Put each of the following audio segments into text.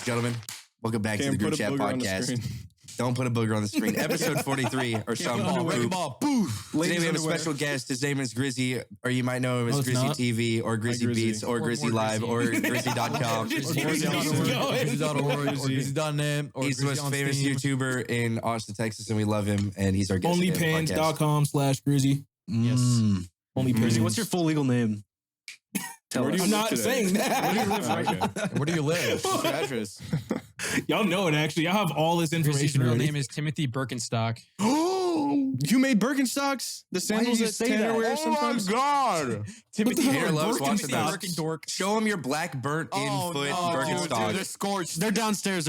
Gentlemen, welcome back to the Group Chat Podcast. Don't put a booger on the screen. Episode 43 or some poop. Today we have a special guest. His name is GRIZZY, or you might know him as GRIZZY TV or GRIZZY Beats or GRIZZY Live or GRIZZY.com. GRIZZY.net. He's the most famous YouTuber in Austin, Texas, and we love him. And he's our guest. Onlypans.com/GRIZZY. Yes. Onlypans. What's your full legal name? I'm not saying that. Where do you live? What's your address? Y'all know it, actually. Y'all have all this information. His real already. name is Timothy Birkenstock. You made Birkenstocks? The sandals that Tanner wears sometimes? Oh my God. Timothy Tanner loves watching Birkenstock. those. Show him your black burnt-in foot Birkenstocks. They're scorched. They're downstairs.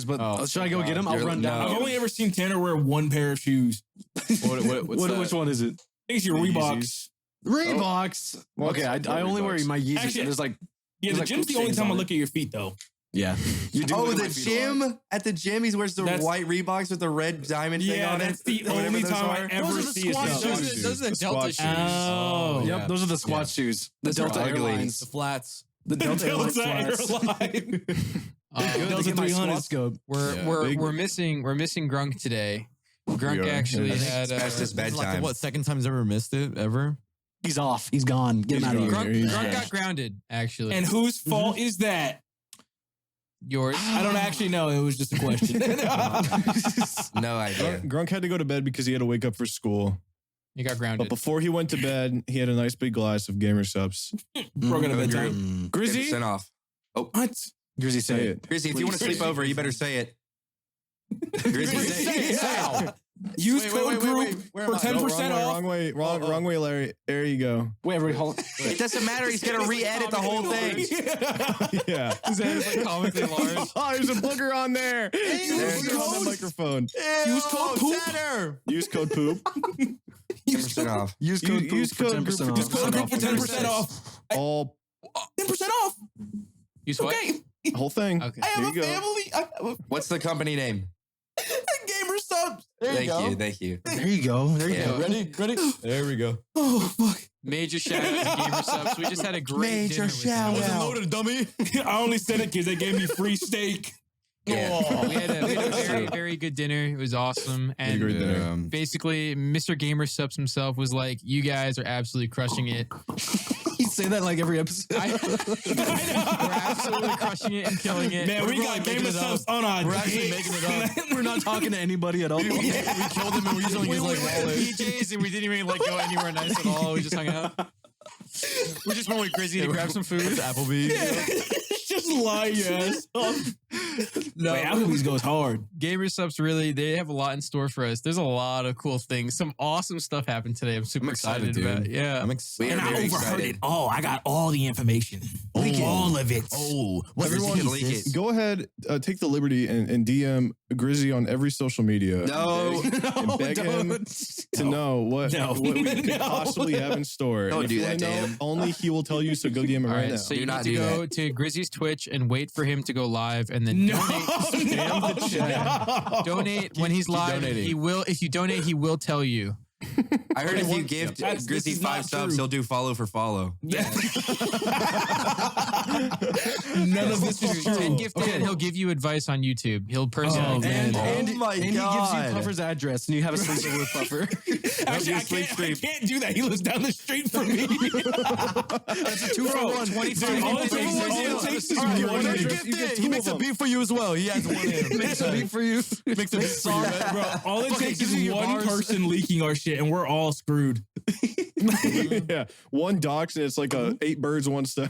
But should I go get them? I'll run down. I've only ever seen Tanner wear one pair of shoes. Which one is it? I think it's your Reeboks. Reeboks. Okay, I only wear my Yeezys. Actually, there's like... Yeah, the gym's the only time I look at your feet, though. Yeah. The gym? At the gym, he wears the white Reeboks with the red diamond thing on it. Yeah, that's the only time I ever see it. Those are the Delta shoes. Oh. Yep, those are the squat shoes. The Delta Airlines. The flats. The Delta Airlines. Delta 300 scope. We're missing Grunk today. Grunk actually had past his bedtime. Like what, second time he's ever missed it, ever? He's off. He's gone. Get him out of here. Grunk got grounded, actually. And whose fault is that? Yours? I don't actually know. It was just a question. No idea. Grunk had to go to bed because he had to wake up for school. You got grounded. But before he went to bed, he had a nice big glass of Gamer Subs. Broke out of bedtime. GRIZZY? 10% off. Oh, What? GRIZZY, say it. GRIZZY, if you want to sleep over, you better say it. GRIZZY, say it now. Use code group for 10% off. Wrong way, Larry. There you go. Wait, everybody, hold on. It doesn't matter. He's going to re-edit the whole thing. Yeah. His head is like comically large. Oh, there's a booger on there. There's on the microphone. Use code poop. Use code poop. 10% off. Use code poop Use for code 10% group off. Use code group for 10% off. All 10% off. Use what? Okay. whole thing. Okay. I have Here a you go. family. I have a What's the company name? Gamer Subs. Thank you. There you go. There you go. Ready? There we go. Oh, fuck. Major shout out to Gamer Subs. We just had a great dinner with them. Wasn't loaded, dummy. I only said it because they gave me free steak. Yeah. We had a very, very good dinner. It was awesome. And basically, Mr. Gamer Subs himself was like, you guys are absolutely crushing it. You say that like every episode. We're absolutely crushing it and killing it. Man, we got Gamer Subs on our We're actually making it up. We're not talking to anybody at all. We killed him and we're using his like wallet. PJs and we didn't even like go anywhere nice at all. We just hung out. We just went with GRIZZY to grab some food. Applebee's. Just lie, yes. No, wait, Applebee's goes hard. Gamer Subs really, they have a lot in store for us. There's a lot of cool things. Some awesome stuff happened today. I'm super excited about it. Yeah. I'm excited. And I overheard it. Oh, I got all the information. All of it. Oh, Everyone leak it. Go ahead, take the liberty and DM GRIZZY on every social media. No. And beg him to know what we could possibly have in store. Don't And if do you that wanna to know, him. Only he will tell you, so go DM him All right right, now. so Do you not need to do go to GRIZZY's Twitch and wait for him to go live and then donate when he's live. donating. He will. If you donate, he will tell you. I heard if you give This GRIZZY is 5 not subs, true. he'll do follow for follow. None of this is 10 true. gifted, and he'll give you advice on YouTube. He'll personally. And my he gives you God. Puffer's address and you have a sleepover with Puffer. Actually, I can't do that. He lives down the street from me. That's a 2-for-1. 25 All it takes is one. He makes a beat for you as well. He has one hand. Makes a beat for you. Makes a beat for you. Bro, all it takes gives is you one bars. person leaking our shit and we're all screwed. Yeah, one dox and it's like 8 birds, 1 stone.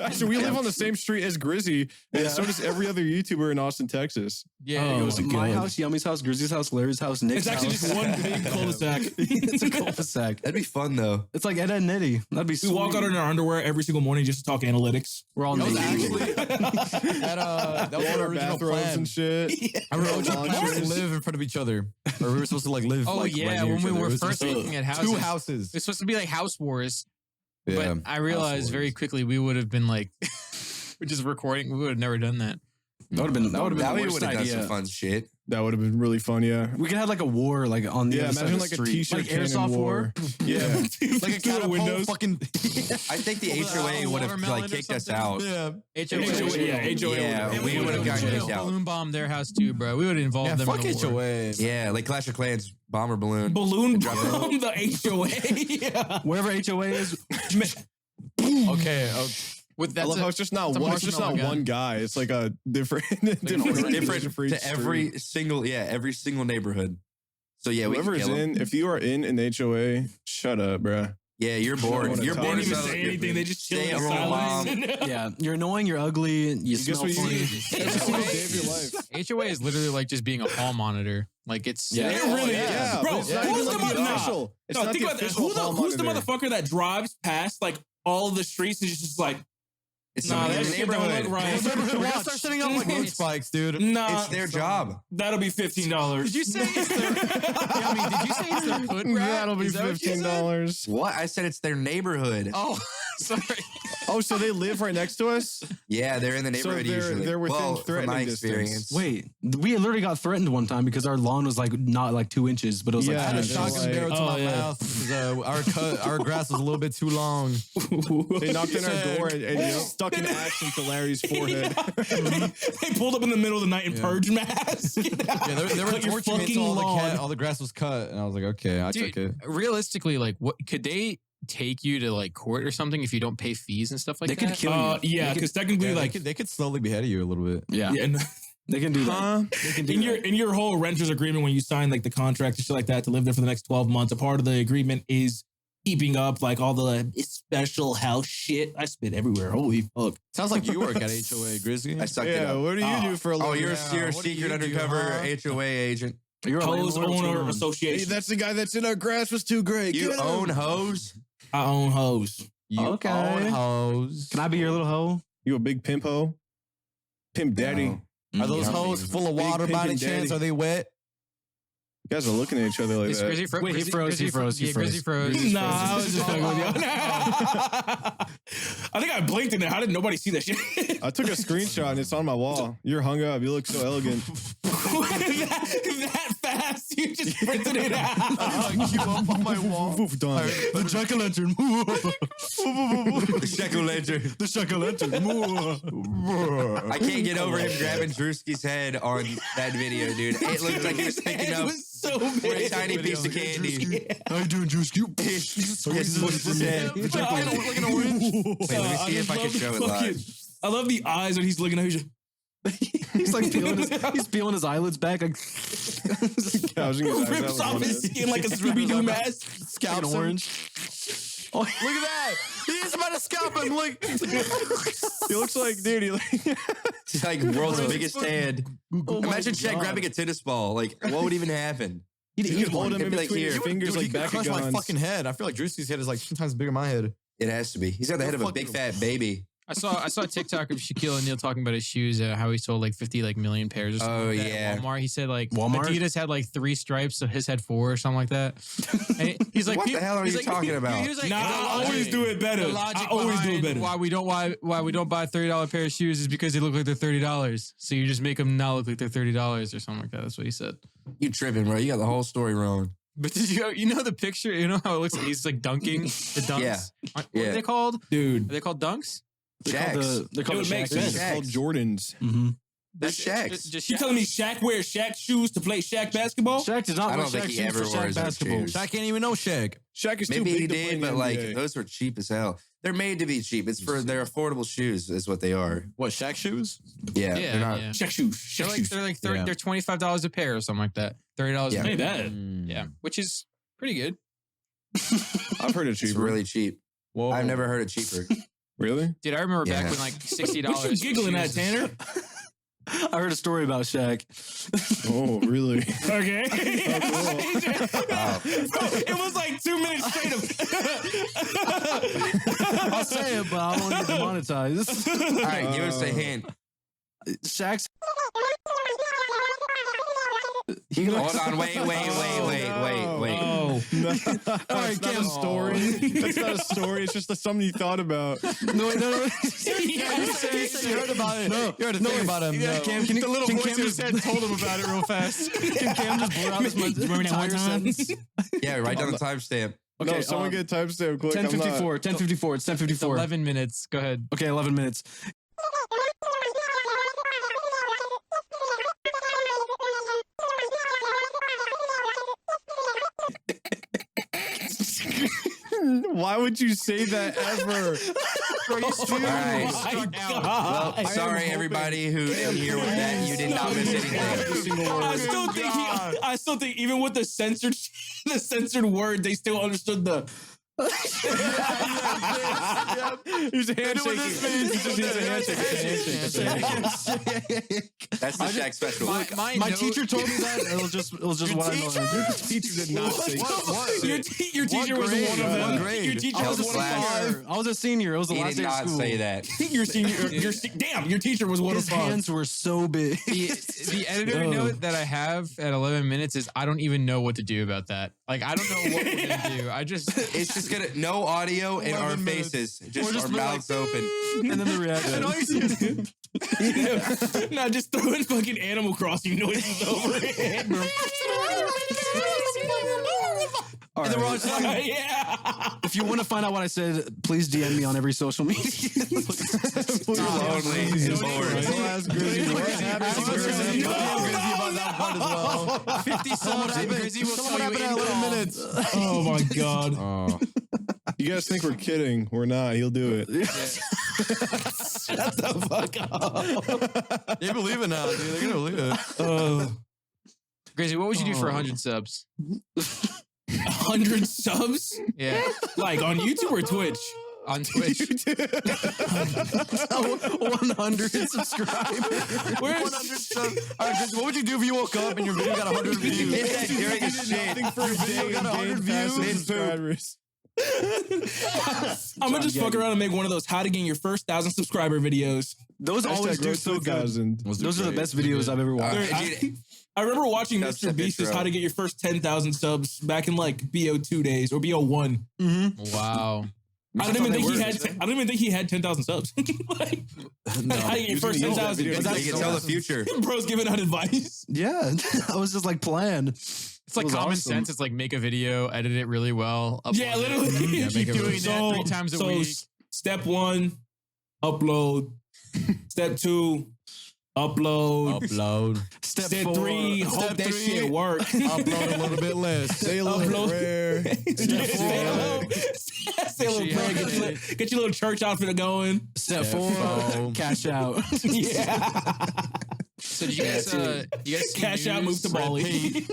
Actually, we live on the same street as GRIZZY, and so does every other YouTuber in Austin, Texas. Yeah. Oh, it goes My house, Yummy's house, GRIZZY's house, Larry's house, Nick's It's actually house. just one big cul-de-sac. It's a cul-de-sac. That'd be fun, though. It's like Ed, Edd and Eddie. That'd be We sweet. walk out in our underwear every single morning just to talk analytics. We're all naked. That was our original bathrobes plan. and shit. Our original plan was to laundries. live in front of each other. Or we were supposed to like live. Oh like, yeah, right near when each we other. were It was first just, looking at houses, two houses. It's supposed to be like house wars, Yeah, but I realized house very wars. quickly we would have been like, we're just recording. We would have never done that. That would have been the worst done idea. some fun shit. That would have been really fun, yeah. We could have like a war, like on the other side imagine of like the a street. t-shirt like cannon airsoft war. Yeah. Like a catapult windows. fucking. I think the HOA would have like kicked us out. Yeah. HOA. Yeah, we would have gotten kicked out. Balloon bomb their house too, bro. We would have involved them Fuck in a war. HOA. Yeah, like Clash of Clans bomber balloon. Balloon bomb the HOA. Yeah. Wherever HOA is. Okay. With I love how it's just not one. It's just not one guy. It's like a different for each to every single neighborhood. So yeah, whoever's in, if you are in an HOA, shut up, bruh. Yeah, you're bored. You're They bored. didn't even say anything. They just chill Stay in at home, silence. Yeah, you're annoying. You're ugly. You smell what funny. every single day of your life. HOA is literally like just being a hall monitor. Like it's It really Yeah, is. Bro, but it's not who's even the like the mother- official. It's not think the about this. official Who's the monitor. motherfucker that drives past like all of the streets and is just like, It's nah, somebody that in the shit don't neighborhood. look right. We're gonna start setting up like road spikes, dude. Nah, It's their job. that'll be $15. Did you say it's their? I mean, did you say it's their foot wrap? That'll be Is that what you said? $15. What? I said it's their neighborhood. Oh, sorry. Oh, so they live right next to us? Yeah, they're in the So neighborhood they're- usually. they're within well, from threatening my distance. experience. Wait, we literally got threatened one time because our lawn was like not like 2 inches, but it was Yeah, I had a like they're shotgun like- barrel to oh, my yeah. mouth because our grass was a little bit too long. They knocked on our door and stuck an axe into Larry's forehead. They pulled up in the middle of the night in purge mask. Yeah, they were Cut your torching me fucking until lawn. all the grass was cut, and I was like, okay, I Dude, took it. realistically, like, what could they take you to like court or something if you don't pay fees and stuff like They that? could kill you. Yeah, because technically, Yeah, like, they could slowly behead you a little bit. Yeah, yeah, they can do that. They can do that. in your whole renter's agreement when you sign like the contract and shit like that to live there for the next 12 months, a part of the agreement is keeping up like all the special house shit. I spit everywhere. Holy fuck. Sounds like you work at HOA, GRIZZY. I sucked it Yeah, up. what do you do for a Oh, living? you're a What do secret you do, undercover huh? HOA agent. You're a Hose landlord, what's going owner on? Hey, association. that's the guy that said our grass was too great. You Get him. own hose? I own hose. You Okay. own hoes. Can I be your little hoe? You a big pimp hoe? Pimp daddy. No. Are those Yeah. hoes full of Big water by any pimpin' chance? daddy. Are they wet? You guys are looking at each other like Is that. Grizzy Wait, he froze, he froze, he Yeah, froze. Grizzy froze. Nah, I was just fucking with you. I think I blinked in there. How did nobody see that shit? I took a screenshot and it's on my wall. You're hung up. You look so elegant. that fast, you just printed it out. You up on my wall. Woof, done. The jack-o'-lantern. The jack-o'-lantern. The jack-o'-lantern. I can't get over him grabbing Drewski's head on that video, dude. It looked like he was picking It up was so a big. tiny piece of candy. How you doing, Drewski? Yes, pushed his head. The jack-o'-lantern look like an orange. Wait, let me see if I can show it live. I love the eyes when he's looking at you. He's like he's peeling his eyelids back like Gouging his eyes out Rips with off one his hand. skin like a Scooby-Doo mask. Scalp an orange. Oh, look at that. He's about to scalp him. Look. He looks like, dude, he It's like world's biggest hand. Imagine Shaq God. grabbing a tennis ball. Like, what would even happen? you could hold him It'd in be like between here. your fingers Dude, like he could back crush of my guns. fucking head. I feel like Drewski's head is like 2 times bigger than my head. It has to be. He's got the head of a big fat baby. I saw a TikTok of Shaquille O'Neal talking about his shoes, how he sold like 50 million pairs or something. Oh, like that yeah. at Walmart. He said like Walmart? Adidas had like 3 stripes, so his had 4 or something like that. And he's like, What the hell are he's you like- talking about? he was like, Nah, the I logic- always do it better. The logic I always do it behind better. why we don't buy $30 pair of shoes is because they look like they're $30. So you just make them not look like they're $30 or something like that. That's what he said. You tripping, bro. You got the whole story wrong. But did you know the picture? You know how it looks like he's like dunking the dunks? Yeah. What Yeah. are they called? Dude. Are they called dunks? They're called It the makes Shaq sense. Beds. It's called Jordans. Mm-hmm. That's Shaq's. Just You Shaq. telling me Shaq wears Shaq shoes to play Shaq basketball? Shaq does not I wear don't think Shaq he shoes ever for wore Shaq his basketball. shoes. Shaq can't even know Shaq. Shaq is too Maybe big he to play did, in but the like NBA. those were cheap as hell. They're made to be cheap. They're affordable shoes, is what they are. What, Shaq shoes? Yeah, Yeah, they're not. yeah. Shaq shoes. They're Shaq like shoes. they're like 30, Yeah. they're $25 a pair or something like that. $30 Yeah. a pair. Ain't bad. Yeah, which is pretty good. I've heard it It's cheaper. really cheap. Whoa. I've never heard it cheaper. Really? Dude, I remember back Yeah. when like $60. What you giggling at, shoes- Tanner? I heard a story about Shaq. Oh, really? Okay. Wow. Bro, it was like 2 minutes straight of. I'll say it, but I don't want to get demonetized. All right, give us a hint. Shaq's Hold on, wait. Oh, no. All right, That's not a story. That's not a story. It's just something you thought about. No. You heard about it. No, you heard a thing about him. Yeah, Cam, can the little can voice Cam in his head told him about it real fast. Can Cam just blur out this Remember that one entire time? sentence? Yeah, write down the timestamp. Okay, Okay, someone get a timestamp quick. 10:54. 10:54. It's 10:54. It's 11 minutes. Go ahead. Okay, 11 minutes. Why would you say that ever? All right. Oh my God. Well, sorry everybody who in here with that. You did not miss anything. I still think even with the censored word, they still understood the. He's a handshake. That's the Shaq special. My teacher told me that. It was just what I know. Your teacher did not say that. Your teacher was one of them. Your teacher was one of them. I was a senior. It was the He last did day of not school. say that. Your teacher was one His of them. hands were so big. The editor note that I have at 11 minutes is I don't even know what to do about that. Like, I don't know what we're going to do. It's just gonna no audio and our faces, just our mouths open, And then the reaction. No, just throwing fucking Animal Crossing noises over it. All right. Yeah. If you want to find out what I said, please DM me on every social media. lonely and bored. Ask Grizzy what happened to Grizzy. about that part as well. 50 subs and Grizzy will tell you in 11 minutes. Oh my God. You guys think we're kidding? We're not. He'll do it. Shut the fuck up. They believe it now, dude. They're gonna believe it. Grizzy, what would you do for 100 subs? 100 subs? Yeah. Like on YouTube or Twitch? On Twitch. 100 subscribers. Where's 100 subs? All right, Chris, what would you do if you woke up and your video got 100 views? Hit that during a shit. For a day got 100 views. subscribers. I'm gonna just fuck around and make one of those how to gain your first 1,000 subscriber videos. Those always do so good. Those are the best videos I've ever watched. I remember watching That's Mr. the Beast's intro. how to get your first 10,000 subs back in like BO2 days or BO1. Wow. I don't even think he had 10,000 subs. Like, how to get your first 10,000. You can tell the future. Bro's giving out advice. Yeah, I was just like planned. It's like common sense. It's like make a video, edit it really well. Yeah, literally. Keep doing that 3 times a week. Step 1, upload. Step 2, upload. Step 3, hope that shit work. Upload a little bit less. Say a little prayer. Say a little prayer. Get your little church outfit going. Step 4, cash out. Yeah. So did you guys see Cash out, move to Bali.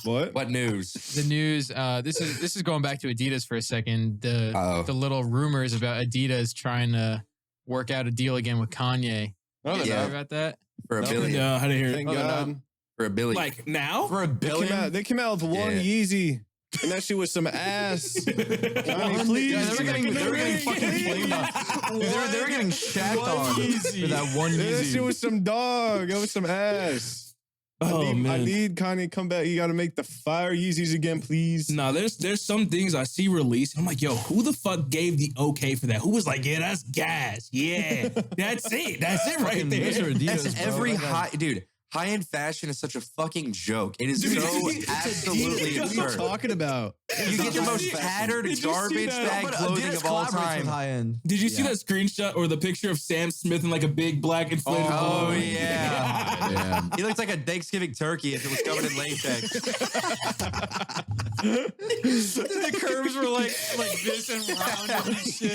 What news? The news. This is going back to Adidas for a second. The little rumors about Adidas trying to work out a deal again with Kanye. Oh, You heard about that? For $1 billion. Yeah, how to hear it. Thank God. For $1 billion. Like now? For $1 billion? They came out with one Yeezy. And that shit was some ass. Johnny, please. Yeah, they were getting fucking flamed up. They were getting shacked on for that one That shit Yeezy. was some dog. That was some ass. I need Kanye to come back. You got to make the fire Yeezys again, please. Nah, there's some things I see released. I'm like, yo, who the fuck gave the okay for that? Who was like, yeah, that's gas. Yeah, that's it. That's it right there. That's every dude. High-end fashion is such a fucking joke. It is so absolutely What are you absurd. talking about? You get the most tattered garbage bag clothing of all time. High-end. Did you see that screenshot or the picture of Sam Smith in like a big black inflatable Oh, balloon? yeah. He looks like a Thanksgiving turkey if it was covered in latex. The curves were like this and round and shit.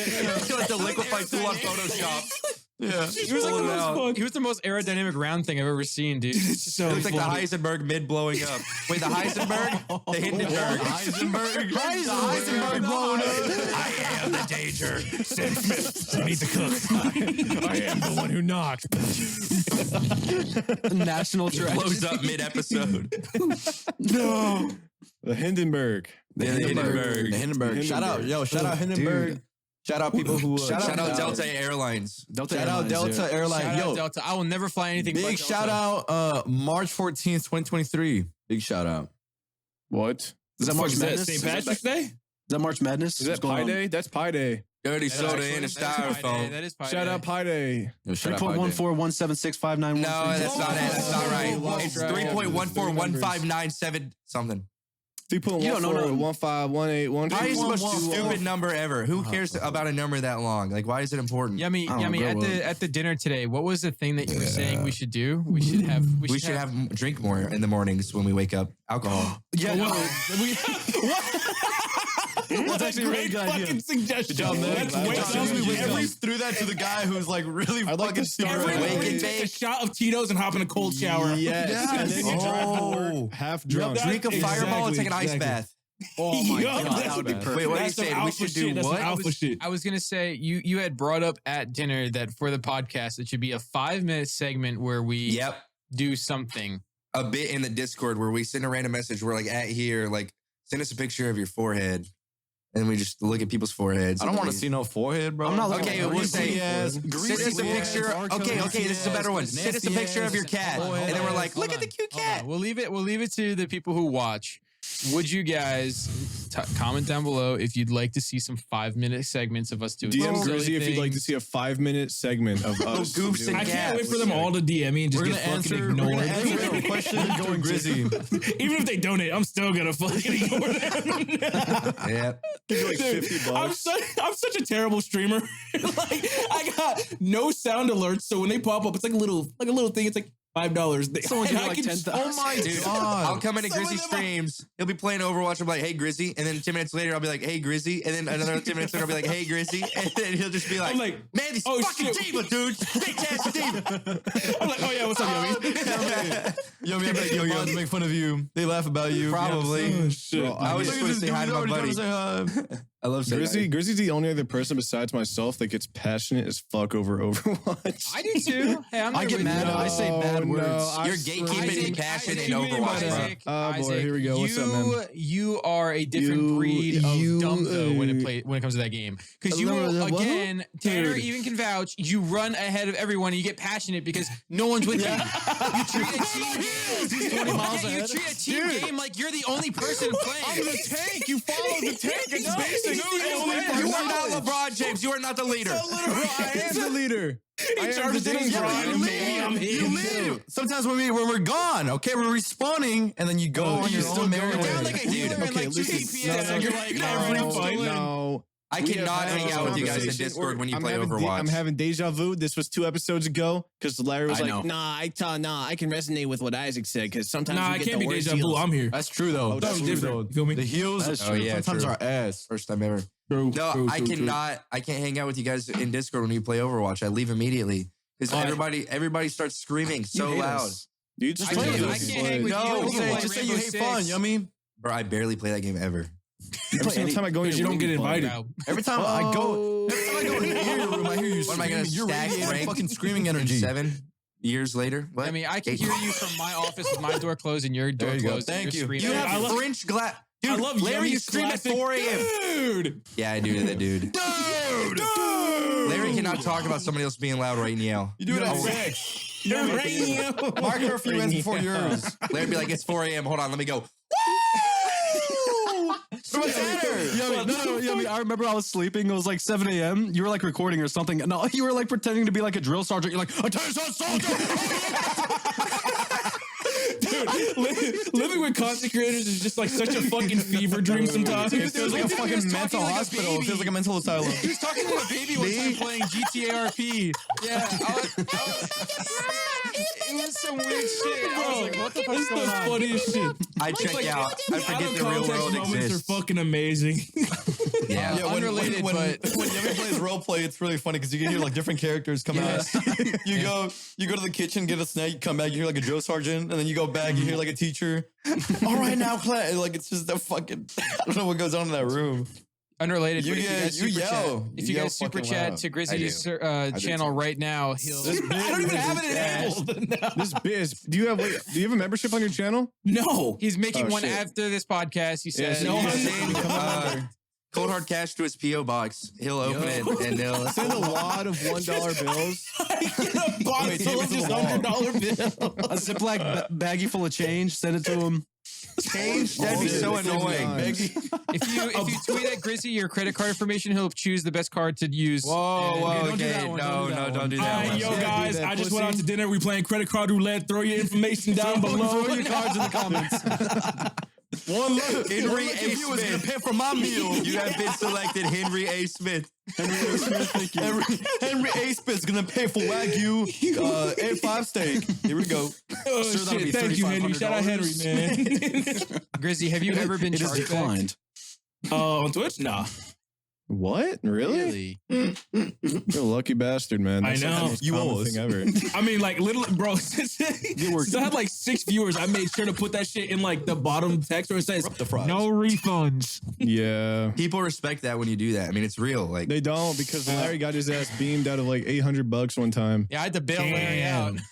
Like the liquefied tool on Photoshop. Yeah, he was the most aerodynamic round thing I've ever seen, dude. It's so It looks like the funny. Heisenberg mid blowing up. Wait, the Heisenberg? The Hindenburg. Heisenberg blown up. I am the danger. Sam Smith, you need to cook. I am the one who knocked. National treasure. Blows up mid episode. No. The Hindenburg. The Hindenburg. The Hindenburg. Shout out. Yo, shout out Hindenburg. Shout out people who shout out Delta Airlines. Shout out Delta Airlines. Shout out Delta. I will never fly anything. Big shout out March 14th, 2023. Big shout out. What? Is that March Madness? St. Patrick's Day? Is that March Madness? Is that Pi Day? That's Pi Day. Dirty soda in a styrofoam. That is Pi Day. Shout out Pi Day. 3.1417659. No, that's not it. That's not right. It's 3.141597 something. 3.141518. Why is it the most stupid number ever? Who cares about a number that long? Like, why is it important? Yummy. At the dinner today, what was the thing that you were saying we should do? We should have drink more in the mornings when we wake up. Alcohol. Yeah, no. That's actually a really good idea. Suggestion. We threw that to the guy who's like really fucking stupid. Take a shot of Tito's and hop in a cold shower. Yes. And then you drive to work half drunk. Drink a Fireball and take an ice bath. Oh my God. That would be perfect. Wait, what are you saying? We should do what? I was gonna say you had brought up at dinner that for the podcast it should be a 5-minute segment where we do something. A bit in the Discord where we send a random message. We're like at here, like send us a picture of your forehead. And we just look at people's foreheads. I don't want to see no forehead, bro. I'm not okay, we'll say, send us a picture. Okay, this is a better one. Send us a picture of your cat. And then we're like, look at the cute cat. We'll leave it to the people who watch. Would you guys comment down below if you'd like to see some 5-minute segments of us doing DM Grizzy if you'd like to see a 5-minute segment of us. Goofs and I can't wait for them all to DM me and just get fucking ignored. We're gonna answer a question going Grizzy. Even if they donate, I'm still gonna fucking ignore them. Yeah. Like $50. I'm such a terrible streamer. Like I got no sound alerts, so when they pop up, it's like a little thing. It's like $5. Someone give like 10,000. Oh my God. I'll come into Grizzy streams. He'll be playing Overwatch. I'm like, hey, Grizzy. And then 10 minutes later, I'll be like, hey, Grizzy. And then another 10 minutes later, I'll be like, hey, Grizzy. And then he'll just be like, man, these fucking diva, dude. Bitch-ass diva. I'm like, oh, yeah, what's up, Yomi? Yomi, I'm like, yo, make fun of you. They laugh about you. Probably. Oh, shit. Bro, I was just going to say hi to my buddy. I love Grizzy. Grizzy's the only other person besides myself that gets passionate as fuck over Overwatch. I do too. Hey, I get mad. I say bad words. You're gatekeeping passion in Overwatch, bro. Oh boy, here we go. What's up, man? You are a different breed of dumb though when it comes to that game. Because you again, Tanner even can vouch. You run ahead of everyone. And you get passionate because no one's with you. You treat a team game. You treat a team game like you're the only person playing. I'm the tank. You follow the tank. It's basic. You are not LeBron James. You are not the leader. I am the leader. You leave. Sometimes when we're gone, okay, we're respawning, and then you go on your own merry way. Down like a healer and like 2 DPS, and you're like, no. I cannot hang out with you guys in Discord when you play Overwatch. I'm having deja vu. This was 2 episodes ago because Larry was like, I can resonate with what Isaac said because sometimes I can't be deja vu. I'm here. That's true though. That's different. You feel me? The heels, sometimes are ass. First time ever. I can't hang out with you guys in Discord when you play Overwatch. I leave immediately because everybody starts screaming so loud. Dude, just I can't hang with you. Just say you hate fun. You know what I mean? Bro, I barely play that game ever. Every single time I go in, you don't get invited. Every time I go in your room, I hear you. What am I gonna stack rank? Fucking screaming energy. 7 years later. What? I mean, I can hear you from my office with my door closed and your door closed. Thank you. You have French glass. Dude, I love Larry, you stream at 4 a.m. Dude. Yeah, I do that, dude. Larry cannot talk about somebody else being loud right now. You do it at 6. Mark her a few minutes before yours. Larry be like, it's 4 a.m. Hold on, let me go. I remember I was sleeping. It was like 7 a.m. You were like recording or something. No, you were like pretending to be like a drill sergeant. You're like, attention soldier. Dude, living with content creators is just like such a fucking fever dream sometimes. It feels like a fucking mental hospital. It feels like a mental asylum. He was talking to a baby one time playing GTA RP. Yeah. It was some weird shit. Bro, I was like, what the fuck's going on? Funniest shit. I check out. I forget the real world exists. Are fucking amazing. Yeah, unrelated, when but Yummy plays roleplay, it's really funny because you can hear like different characters come out. You go to the kitchen, get a snack, you come back, you hear like a drill sergeant, and then you go back, you hear like a teacher. All right, now class. Like it's just a fucking. I don't know what goes on in that room. Unrelated. You yell. If you guys super chat to GRIZZY's channel right now, he'll. I don't even have it enabled. This Biz. Do you have a membership on your channel? No. He's making one after this podcast. He says. cold hard cash to his PO box. He'll open it and they'll Send a wad of $1 bills. A box full of just $100 bill. A Ziploc baggie full of change. Send it to him. change. That'd be so annoying. If you tweet at GRIZZY your credit card information, he'll choose the best card to use. Whoa, don't do okay. that one, Don't do that All right, one. yo, Yeah, guys, do that, I just pussy. went out to dinner. We playing credit card roulette. Throw your information down below. Throw your cards in the comments. One look. Henry A. If you was gonna Smith. pay for my meal. You have been selected Henry A. Smith. Henry A. Smith's gonna pay for Wagyu 8-5 steak. Here we go. Oh, Sure, that'll be shit. Thank you, Henry. Shout out Henry, man. GRIZZY, have you ever been It is charged back? declined. On Twitch? Nah. What? Really? You're a lucky bastard, man. I That's like know. the most You common owe us. thing ever. I mean, like, literally, bro, since I had like 6 viewers, I made sure to put that shit in like the bottom text where it says, The fries. No refunds. Yeah. People respect that when you do that. I mean, it's real. Like, They don't because Larry got his ass beamed out of like $800 one time. Yeah, I had to bail Larry out. Damn.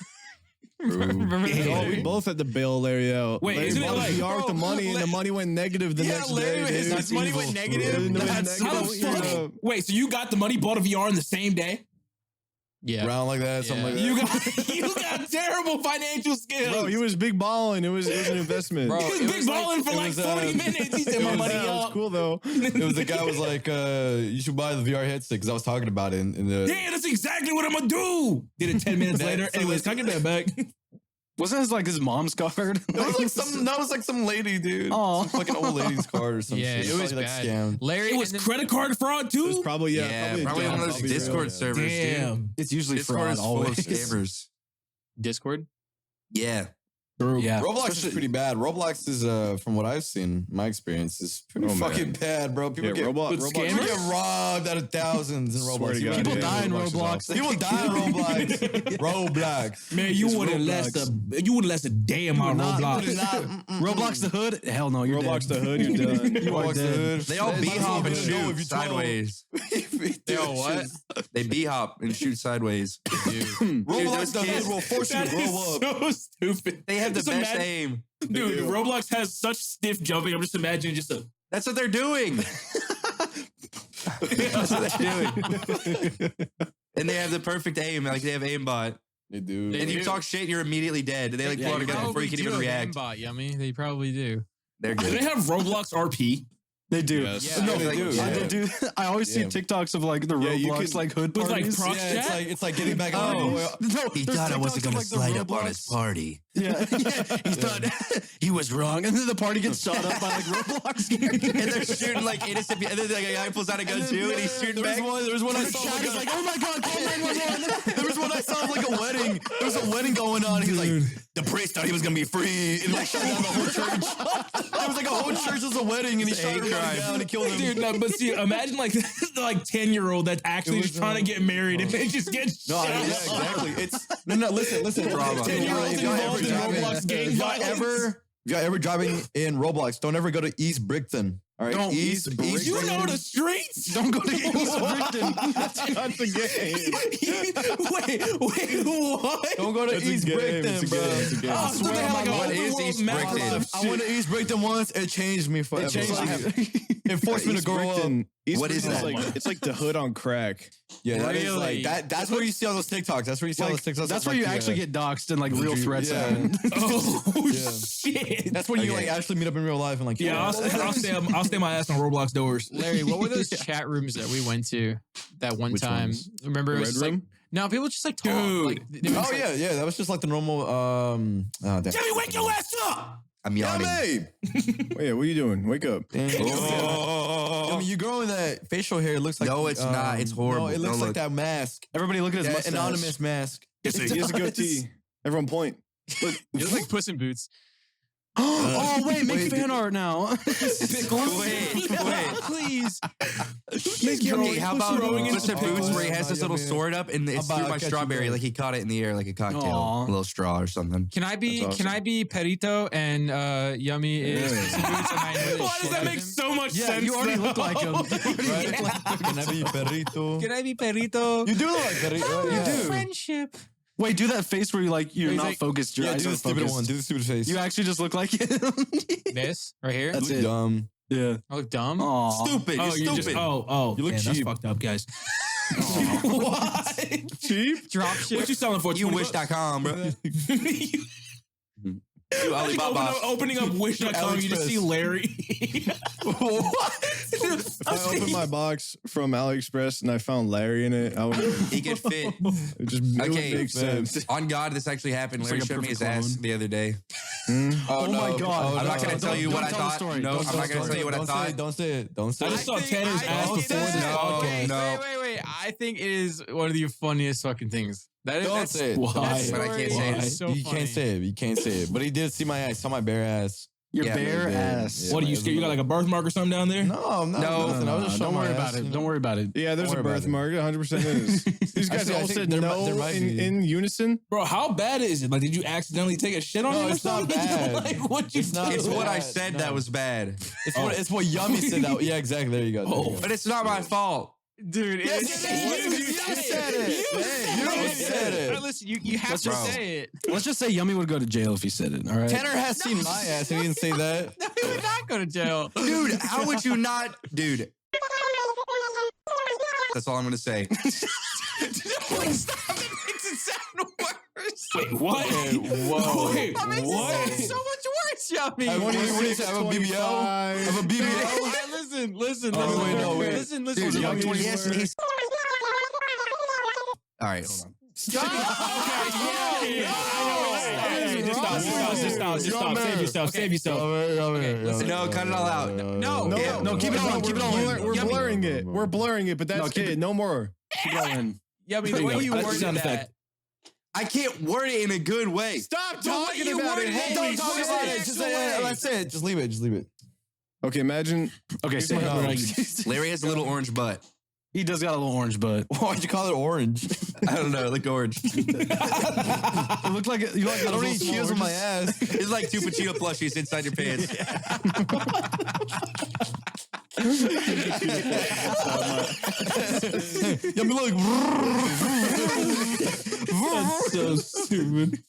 Remember that? Oh, we both had to bail Larry out. Wait, Larry isn't it bought like- VR with the Bro, money, and the money went negative the next Larry, day. his Dude. money went negative? It went That's How negative, the you fuck? know. Wait, so you got the money, bought a VR in the same day? Yeah. Round like that, something like that. You got terrible financial skills. Bro, he was big balling. It was an investment. Bro, He was it big was like- balling for it like was, 40 minutes. He said, my money Yeah, it was up. cool though. It was the guy was like, you should buy the VR headset because I was talking about it in the. Yeah, that's exactly what I'm going to do. Did it 10 minutes later. So Anyways, can I get that back? Wasn't it like his mom's card? That was like some lady, dude. Aw. Some fucking old lady's card or something. Yeah, it was like bad. scammed. Larry, It was and then- credit card fraud too? It was probably probably one of those probably Discord real. servers, dude. Damn. It's usually Discord fraud is full of always. scammers. Discord. Yeah. True. Yeah. Roblox is pretty bad. Roblox is, from what I've seen, my experience is pretty Oh, man. fucking bad, bro. People Yeah, get Roblox people scammers? get robbed out of thousands in Swear Roblox. to You God, really People do. die in Roblox is Roblox. awful. People die in Roblox. Roblox. Man, you It's wouldn't Roblox. last a day in my not- Roblox. Roblox the hood? Hell no, you're Roblox dead. the hood, you're done. You are Roblox the dead. hood. They all Might as well b-hop and go if shoot you're 12. sideways. They all what? They b-hop and shoot sideways. Roblox the kids- hood will force you That to is grow up. so stupid. They have the Just best imagine- aim. Dude, Roblox has such stiff jumping. I'm just imagining just a. That's what they're doing. That's what they're doing. And they have the perfect aim. Like they have aimbot. They do. And you talk shit, you're immediately dead. They like Yeah, blow together before you can even react. Bot, Yummy. They probably do. They're Do they good. have Roblox RP? They do. Yes. Yeah, No, they do. I Yeah. do. I always see Yeah. TikToks of like the Yeah, you Roblox could- like hood With, like, parties. prox- Yeah, it's like getting back Oh. on. No, He there's thought I TikToks wasn't of, going to like, the slide up on Roblox- his party. Yeah, he thought he was wrong, and then the party gets shot up by like Roblox characters. And they're shooting like innocent people. And then like, a guy pulls out a gun too and he's shooting back. There was one I saw. Chat is like, oh my god, call 911. There was one I saw like a wedding. There was a wedding going on. He was like, the priest thought he was gonna be free, and he like shot down the whole church. There was like a whole church was a wedding, and he shot everybody down and killed him. Dude, no, but see, imagine like the like 10-year-old that's actually just trying to get married and they just get No, shot. I mean, yeah, exactly. It's no. Listen. Drama. 10-year-olds If y'all involved in driving- Roblox gang if y'all violence. if y'all ever driving in Roblox, don't ever go to East Brickton. All right, Don't East East Brickton. You know the streets. Don't go to East Brickton. That's not the game. wait, what? Don't go to That's a East game. Brickton, It's a bro. game. It's a game. I swear What on my What life, is the East world map. Brickton? I went to East Brickton once. It changed me forever. It changed me. It forced me to East grow up. Brickton- East What is Brickton's that? Like, it's like the hood on crack. Yeah, that is Really? like that. That's where you see all those TikToks. That's where you see all Like, those TikToks. that's where you actually get doxxed and like real threats yeah. happen. Oh Yeah. shit. That's when you Okay. like actually meet up in real life and like. Yeah, I'll stay my ass on Roblox doors. Larry, what were those chat rooms that we went to that one Which time? ones? Remember, it The was Red just like Room? no, people just like talk. Dude. Like, they would Oh just, like, yeah. That was just like the normal. Damn. Jimmy, wake your ass up. I'm yawning. Wait, what are you doing? Wake up. I mean, you growing that facial hair looks like. No, it's not. It's horrible. No, it looks Don't like look. that mask. Everybody look at his That mustache. anonymous mask. He has a goatee. Everyone point. it was like Puss in Boots. Oh wait, make Wait, fan art now. Wait. Please. Okay, how about throwing Puss in into Boots pickles. where he has this little sword up and it's About through my catch you strawberry, guys. like he caught it in the air like a cocktail, Aw. a little straw or something. Can I be? That's Can awesome. I be Perito and Yummy is Yeah. Puss in Boots? And I know the Why shit does that out of make him? so much Yeah, sense? you already look like him. Right? Can I be perrito? Can I be Perito? You do look like perrito. You do. Friendship. Wait, do that face where you're He's not like- focused. Your Yeah, eyes do are the stupid focused. one. Do the stupid face. You actually just look like him. This right here. That's You it. dumb. Yeah. I look dumb. Aww. Stupid. Oh, You're stupid. you look cheap. That's fucked up, guys. What? Cheap? Drop shit. What you selling for? You wish.com, bro. You Alibaba. Opening up wish.com, you just see Larry. I opened my box from AliExpress and I found Larry in it. He could fit. It just makes sense. On God, this actually happened. It's Larry like a showed me his perfect ass clone. the other day. Oh my God. I'm not going to tell you what I thought. No, I'm not going to tell you what I thought. Don't say it. Don't say I it. just saw Tanner's ass before this podcast. No. Wait. I think it is one of the funniest fucking things. Don't say it. Why? But I can't say it. So You funny. can't say it. You can't say it. But he did see my ass. Saw my bare ass. Your Yeah, bare maybe. ass. Yeah. What are you scared? You got like a birthmark or something down there? No, nothing. I was just Don't showing worry my about ass, it. you know? Don't worry about it. Yeah, there's a Don't worry about birthmark. 100% is. These guys Actually, I all think said there no might be. in unison. Bro, how bad is it? Like, did you accidentally take a shit on No, him or it's not something? bad. Like, what you It's not do? It's what I bad. said No. that was bad. It's what Yummy said. That, yeah, exactly. There you go. There you go. But it's not my fault. Dude, Yes, it's you said it. You said it. Listen, you have Let's to just- say it. Let's just say Yummy would go to jail if he said it. All right. Tanner has seen my ass and he didn't say that. No, he would not go to jail. Dude, how would you not? Dude. That's all I'm going to say. Stop! It makes it sound worse. Wait, what? Whoa. Wait, That makes it what? sound so much worse, Yummy. What do you say? I have a BBL? I have a BBL? Listen. Oh, wait, no, wait. Listen. Dude, Yummy. yes, all right, hold on. Stop. Stop. Save yourself. No, cut it all out. No, keep it on. Keep it on. We're Yummy. blurring it. We're blurring it, but that's keep it. No more. Keep going. Yummy, There the you way go. you That's the worded sound that. effect. I can't word it in a good way. Stop The way talking you about worded it. it. Don't talk about it. Just say it. Let's say it. Just leave it. Just leave it. Okay, imagine. Okay, say it. Larry has a little orange butt. He does got a little orange butt. Why'd you call it orange? I don't know, like orange. It looked like you like I don't eat Cheetos on my ass. It's like two Pacino plushies inside your pants. Yummy, look. That's so stupid.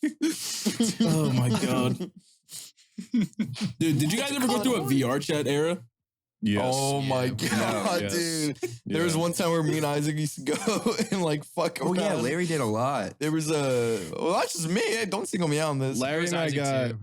Oh my god. Dude, did you guys ever go through a VR chat era? Yes. Oh my god, Yes. dude! There Yeah. was one time where me and Isaac used to go and like fuck around. Oh yeah, Larry did a lot. There was well, that's just me. Hey, don't single me out on this. Larry and I Isaac got. too.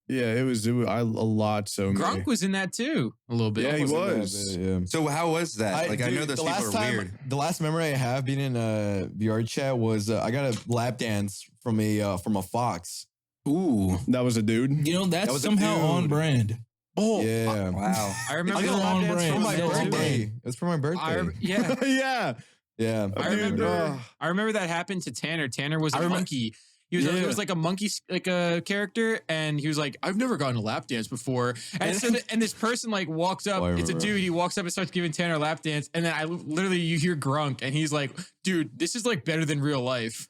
Yeah, it was a lot. So Grunk many. was in that too, a little bit. Yeah, he was. Yeah. So how was that? I dude, know those the people last are time, weird. The last memory I have being in a VR chat was I got a lap dance from a fox. Ooh. That was a dude. You know, that's was a somehow dude. on brand. Oh yeah, Wow. I remember I the got lap on dance brand. for for my Yeah, birthday. birthday. It was for my birthday. Yeah. Yeah. Yeah, I remember. I remember that happened to Tanner. Tanner was a monkey. He was like a monkey, like a character, and he was like, "I've never gotten a lap dance before." And so, and this person like walks up. Oh, I It's a remember. dude. He walks up and starts giving Tanner a lap dance, and then you hear Grunk, and he's like, "Dude, this is like better than real life."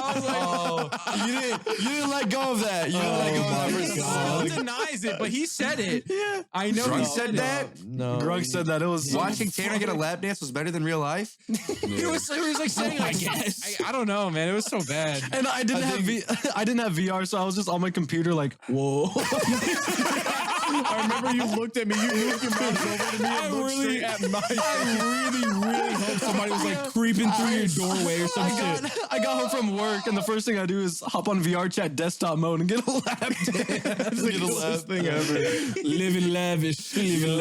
You didn't let go of that. You didn't let go of that. He For still so denies it, but he said it. Yeah, I know. Grunk he said that? No, Grug said that it was Watching Tanner get a lap dance was better than real life? He was like saying, I guess. I don't know, man. It was so bad. And I didn't have VR, so I was just on my computer like, whoa. I remember you looked at me. You moved your mouth over to me and looked straight at my face. really hope somebody was like creeping through your doorway or some shit. I got home from work, and the first thing I do is hop on VR chat desktop mode and get a lap dance. That's the coolest thing ever. Living lavish. Dude,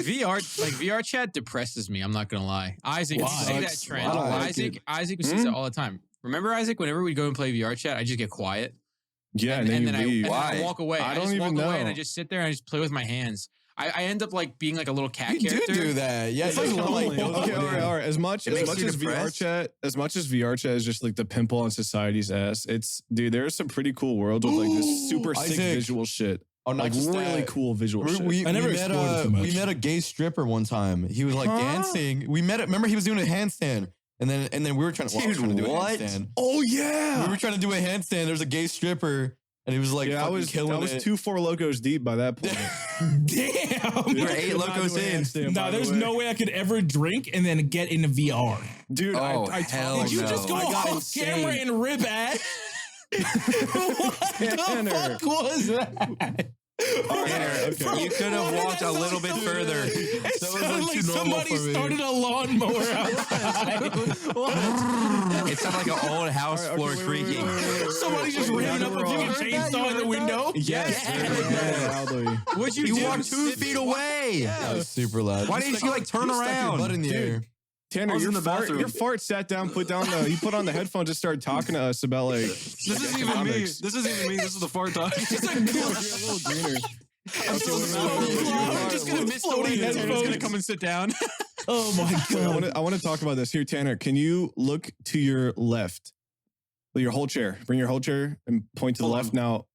VR chat depresses me. I'm not gonna lie. Isaac, you see that trend? I don't like Isaac sees it all the time. Remember, Isaac? Whenever we go and play VR chat, I just get quiet. Yeah, and then I Why? walk away. I don't just even walk away know. and I just sit there and I just play with my hands. I end up like being like a little cat you character. do that. Yeah, It's like lonely. Okay, all right. As much makes as you VR depressed? chat, is just like the pimple on society's ass. Dude, there's some pretty cool worlds with like this super sick Isaac. visual shit. Oh, not Like just really that. cool visual shit. We I never met explored it too much. we met a gay stripper one time. He was like dancing. We met. Remember, he was doing a handstand, and then we were trying to. I was trying to do what? A handstand. Oh yeah. We were trying to do a handstand. There's a gay stripper, and he was like, Yeah, I was killing it. 2-4 locos deep by that point. Damn. You're 8 locos in. No, there's no way I could ever drink and then get into VR. Dude, Oh, I hell Did you no. just go I got off insane. camera and rip ass? Tanner. What the fuck was that? You could have walked a little bit further. It was sounded like like too normal somebody for me. started a lawnmower outside. It sounded like an old house floor wait, creaking. Somebody just ran up a fucking chainsaw in the window. Yes. Loudly. What'd you do? You walked 2 feet away. That was super loud. Why didn't you like turn Stuck your butt around? in the air. Tanner, was your in the bathroom. your fart sat down, you put on the headphones, and started talking to us about like This isn't even me. This isn't even me. This is the fart talk. you're a little greener. I'm just gonna miss the way that Tanner's gonna come and sit down. Oh my god. I want to talk about this here, Tanner. Can you look to your left? Your whole chair. Bring your whole chair and point to the left now.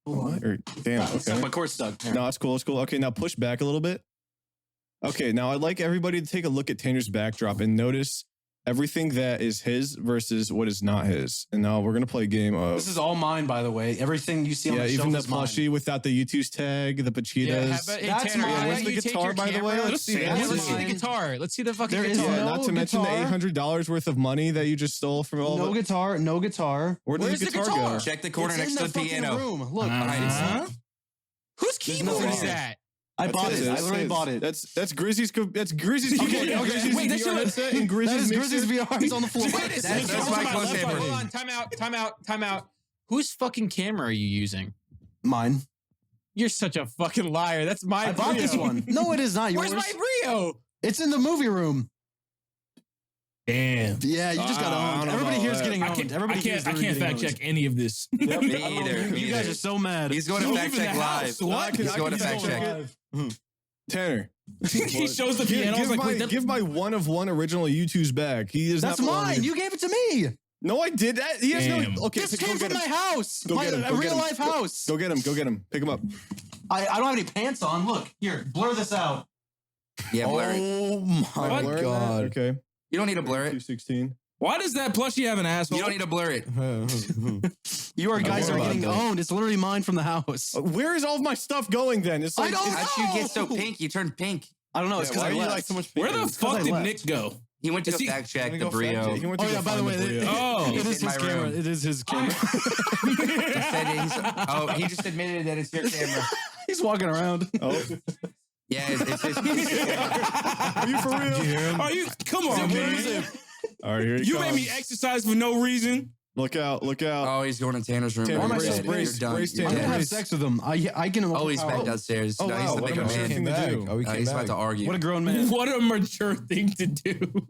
What? Damn. Okay. My cord's stuck. No, it's cool. It's cool. Okay, now push back a little bit. Okay, now I'd like everybody to take a look at Tanner's backdrop and notice everything that is his versus what is not his. And now we're gonna play a game of This is all mine, by the way. Everything you see on the shelf even the is mine. plushie without the YouTube's tag, the Pachitas. That's Tanner, mine. why Where's don't the you take guitar, your by the way? camera? Let's see. Yeah, That's let's see the mine. guitar. Let's see the fucking There is guitar. Yeah, no not to mention the guitar. $800 worth of money that you just stole from all No of it. guitar. No guitar. Where did Where's the the guitar guitar? go? Check the corner It's next in to the the fucking piano. room. Look, Whose keyboard nothing is here. that? I bought That's it. I his. literally bought it. That's GRIZZY's. That's GRIZZY's. Okay, okay. GRIZZY's Wait, that VR should- headset and That GRIZZY's is mixer. GRIZZY's VR. It's on the floor. Wait a second. That's my close neighbor. Hold on. Time out. Whose fucking camera are you using? Mine. You're such a fucking liar. That's my I bought Brio. this one. No, it is not yours. Where's my Brio? It's in the movie room. Damn. Yeah, you just got I owned. don't know Everybody about here's that. getting I owned. can't, Everybody here's I can't fact check any of this. Me either. You guys are so mad. He's going to fact check live. What? He's going to fact check. Tanner, He shows the piano. I was like, wait, give my one of one original U2's back. He is That's not belonging. mine. You gave it to me. No, I did that. He has Damn. no. Okay, This so came go from get my him. house. Go My get him. Go get real him. life house. Go get him. Go get him. Pick him up. I don't have any pants on. Look, here, blur this out. Yeah, blur it. Oh my Blur that? god. Okay. You don't need to blur it. 216. why does that plushie have an asshole? You don't need to blur it. You are guys worry are about getting that. owned. It's literally mine from the house. Where is all of my stuff going then? It's like I don't How'd you get so No. pink? You turned pink. I don't know. It's Yeah, because why I are you left. like so much? Where the pink? fuck I did left. Nick go? He went to Is go he- fact check Gonna the go fact Brio. check. He went to Oh go yeah. By the find way, Brio. Oh. it is in my his camera. room. It is his camera. Oh, he just admitted that it's your camera. He's walking around. Oh, Yeah, it's his. are you for real? Are you? Come on, man. All right, here he You comes. made me exercise for no reason. Look out! Look out! Oh, he's going to Tanner's room. Tanner, You're brace, dead. brace, You're done. brace, You're I'm Tanner, gonna dead. have sex with him. I can. Oh, he's back downstairs. Oh, No, he's wow, the what bigger a man. thing to do. Oh, we No, came he's about back. to argue. What a grown man. What a mature thing to do.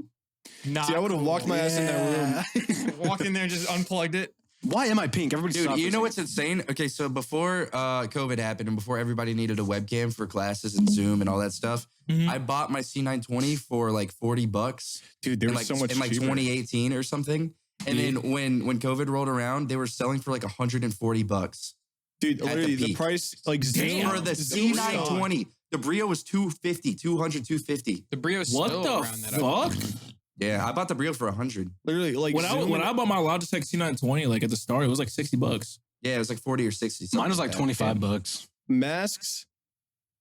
See, I would have walked my ass in that room. Walked in there and just unplugged it. Why am I pink? Everybody Dude, stop you this. know what's insane? Okay, so before COVID happened and before everybody needed a webcam for classes and Zoom and all that stuff, Mhm. I bought my C920 for like $40. Dude, there in was like, so much in like cheaper. 2018 or something. And then when COVID rolled around, they were selling for like $140. Dude, at the literally, the peak. price, like, Damn. For the Zoom C920. The Brio was $250, $250. The Brio's What still the around that. up. fuck? Yeah, I bought the Brio for $100. Literally, like, When I bought my Logitech C920, like at the start, it was like $60. Yeah, it was like 40 or 60. something Mine was like that. 25 bucks. masks,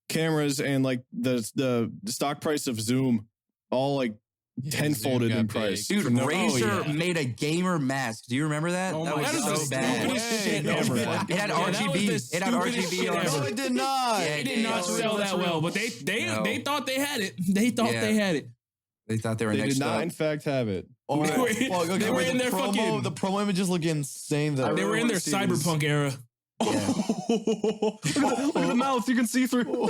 cameras, and like the stock price of Zoom, all like tenfolded Zoom in got price. big. Dude, For no- Razer yeah. made a gamer mask. Do you remember that? Oh that my was God. so That is the bad. stupidest shit Way. ever. It had Yeah, that was RGB. the It had stupidest RGB shit on ever. it. it did not. Yeah, They did not Yeah. sell that well, but they thought they had it. They thought Yeah. they had it. They thought they were They next did not, up. in fact, have it. Oh, They were- fuck, okay, they were wait, in the their promo, fucking- The promo images look insane though. They were in their wanna see this. cyberpunk era. Look at the mouth. You can see through.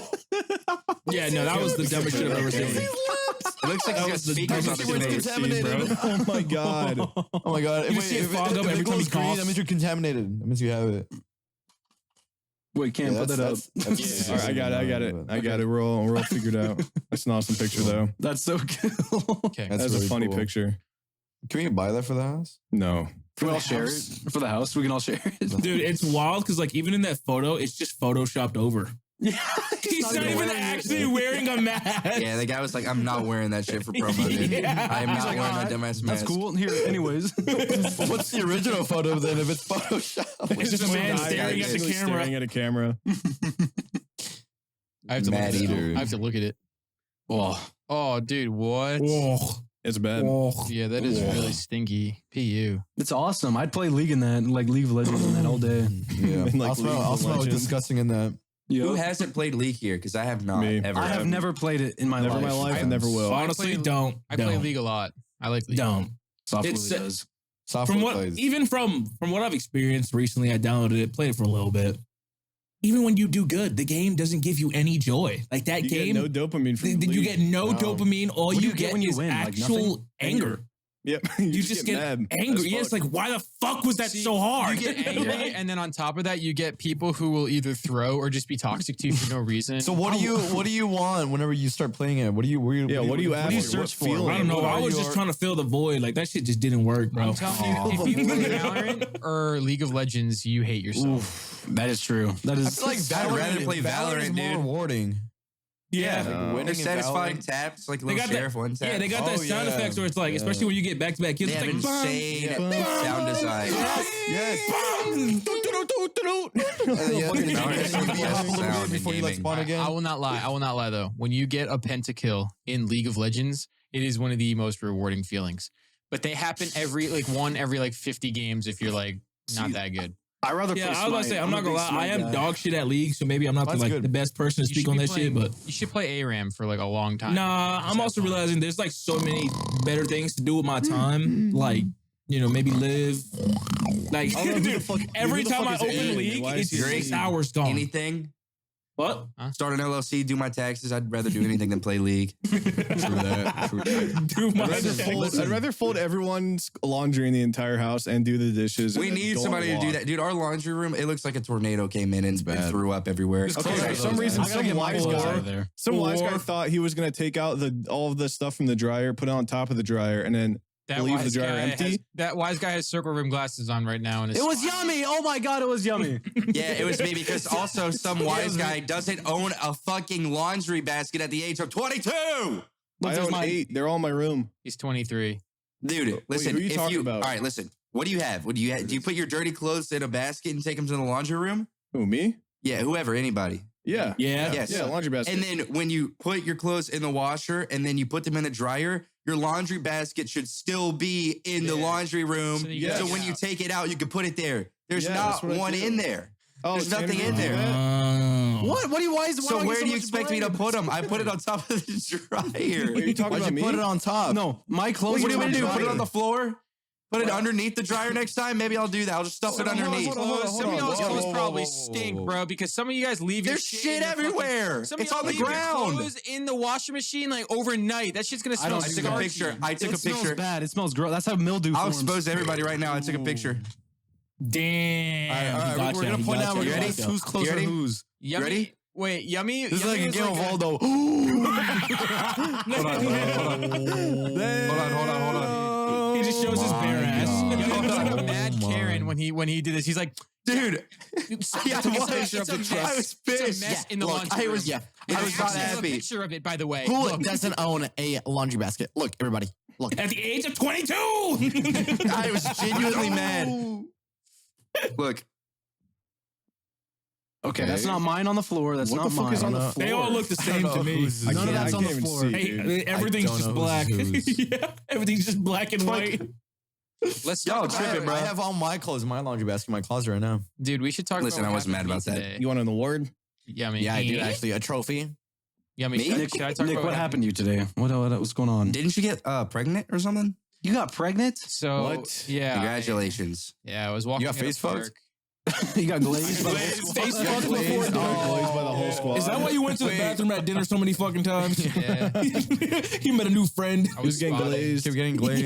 Yeah, no, that was the dumbest shit I've ever seen. It looks like That he's got was the speakers on dumbest his shit I've ever face. seen, bro. Oh my god! Oh my god! You can see it fog up every it time goes he green, coughs. that means you're contaminated. That means you have it. Wait, Cam, put that up. All right, I got it. We're all figured out. That's an awesome picture, though. That's so cool. Okay. That's really a funny cool. picture. Can we buy that for the house? No. Can we all share it? For the house, we can all share it. Dude, it's wild because like even in that photo, it's just photoshopped over. Yeah, He's not even actually wearing a mask. Yeah, the guy was like, I'm not wearing that shit for promo, dude. Yeah. I am He's not like, wearing "All that right, dumbass mask. That's cool. Here, anyways. What's the original photo then if it's Photoshop? It's just a man guy staring at the basically camera. Staring at a camera. I have to Mad look at it. eater. I have to look at it. Oh, dude, what? Whoa. It's bad. Yeah, that is really stinky. PU. It's awesome. I'd play League in that, like League of Legends in that all day. Yeah, Like I'll smell disgusting in that. Who hasn't played League here? Because I have not Me. ever. I have never played it in my Never life. in my life and never will. Honestly, don't. I play League a lot. I like League. Don't. Software It's- does. From what, even from what I've experienced recently, I downloaded it, played it for a little bit. Even when you do good, the game doesn't give you any joy. Like that You game, get no dopamine from you get no No. dopamine. All What do you you get get when you is win? Like actual nothing? anger. Yep. You just get mad angry. as Yeah, it's fuck. like, why the fuck was that so hard? You get angry, and then on top of that, you get people who will either throw or just be toxic to you for no reason. So what do you want whenever you start playing it? What do you ask? you What search for? feeling? I don't know. What I are was just your- trying to fill the void. Like that shit just didn't work, bro. I'm telling you, if you play Valorant or League of Legends, you hate yourself. That is true. That I is. feel like I'd rather play is Valorant, more dude. rewarding. Yeah. They're Winning in satisfying Valorant. taps, like They little got sheriff one tap. Yeah, they got that Oh, sound yeah. effects where it's like, especially when you get back to back kills, They have it's like, insane bang, sound design. Before you spawn again. I will not lie though. When you get a pentakill in League of Legends, it is one of the most rewarding feelings. But they happen every 50 games if you're like not that good. I rather. yeah, play I was about to Smite. say, I'm not a gonna big lie, I Smite am guy. dog shit at League, so maybe I'm not That's good. the best person to You speak should on be that shit, playing- but you should play ARAM for like a long time. nah, I'm also realizing there's like so many better things to do with my time, like, you know, maybe live. Like, I don't know who the dude, fuck- every who the time fuck I is open Aiden? League, Why is it's he 6 Aiden? hours gone. Anything? What? Start an LLC, do my taxes. I'd rather do anything than play League. True that. Do my I'd rather fold everyone's laundry in the entire house and do the dishes. We and need don't somebody to do walk. that. Dude, our laundry room, it looks like a tornado came in and threw up everywhere. Okay, for some reason, I gotta some get my wise clothes out guy, of there. some wise guy thought he was gonna take out all of the stuff from the dryer, put it on top of the dryer, and then leave the dryer empty. That wise guy has circle rim glasses on right now, and It was yummy. Oh my god, it was yummy. Yeah, it was me because also some wise guy doesn't own a fucking laundry basket at the age of 22. I own 8. They're all in my room. He's 23. Dude, listen. who are you talking about? All right, listen. What do you have? Do you put your dirty clothes in a basket and take them to the laundry room? Who, me? Yeah, whoever, anybody. Yeah. Yeah. Yes. Yeah, laundry basket. And then when you put your clothes in the washer and then you put them in the dryer, your laundry basket should still be in the laundry room. So you So gotta when get you out. take it out, you can put it there. There's Yeah, not that's what I one do. in there. There's Tanner nothing in didn't do there. that? What? What do you? Why is? So where do you expect me to put them? I put it on top of the dryer. Wait, are you talking Why'd about you me? put it on top? No, my clothes. What do you are want me to do? on Put it dryer. on the floor? Put it underneath the dryer next time? Maybe I'll do that. I'll just stuff it underneath. Some of y'all's clothes probably stink, bro, because some of you guys leave your There's shit in the fucking- everywhere. Some of It's y'all on the leave your ground. clothes in the washing machine like overnight. That shit's gonna smell. I took a picture. I took a It smells picture. bad. It smells gross. That's how mildew I'll forms. expose everybody right now. I took a picture. Damn. All right, He got we're ya, gonna he point got out ya, we're he gonna ready? got ya. who's closer You ready? to who's. Yummy. Ready? Wait, yummy. This is like a game of Waldo. Hold on. He just shows his bare ass. Yummy was like a mad Karen when he did this. He's like, Dude, it's Yeah, a I was. mess. I was It's pissed. a mess in the Look, laundry I was- room. I was not Actually have a happy. picture of it, by the way. Who Look. doesn't own a laundry basket? Look, everybody. Look. At the age of 22. I was genuinely mad. Look, Okay, that's not mine on the floor. That's What not the fuck mine. is on the floor? They all look the same to me. None of that's on the even floor. see, Hey, dude. everything's don't just know black. who's Yeah, everything's just black and white. Let's Y'all talk about tripping, it, bro. I have all my clothes in my laundry basket in my closet right now. Dude, we should talk Listen, about I what wasn't happened mad to about me that. today. You want an award? Yummy. Yeah, I do actually. A trophy. Yummy. Me? Should I talk Nick, about what happened to you today? What's going on? didn't you get pregnant or something? You got pregnant? So What? yeah, Congratulations. I was walking. You got in a face fucked? park. You got glazed? Face Yeah, fucked glazed, before glazed by the whole squad. Is that why you went to the bathroom at dinner so many fucking times? Yeah. He met a new friend. I was getting spotted. glazed? Keep getting glazed.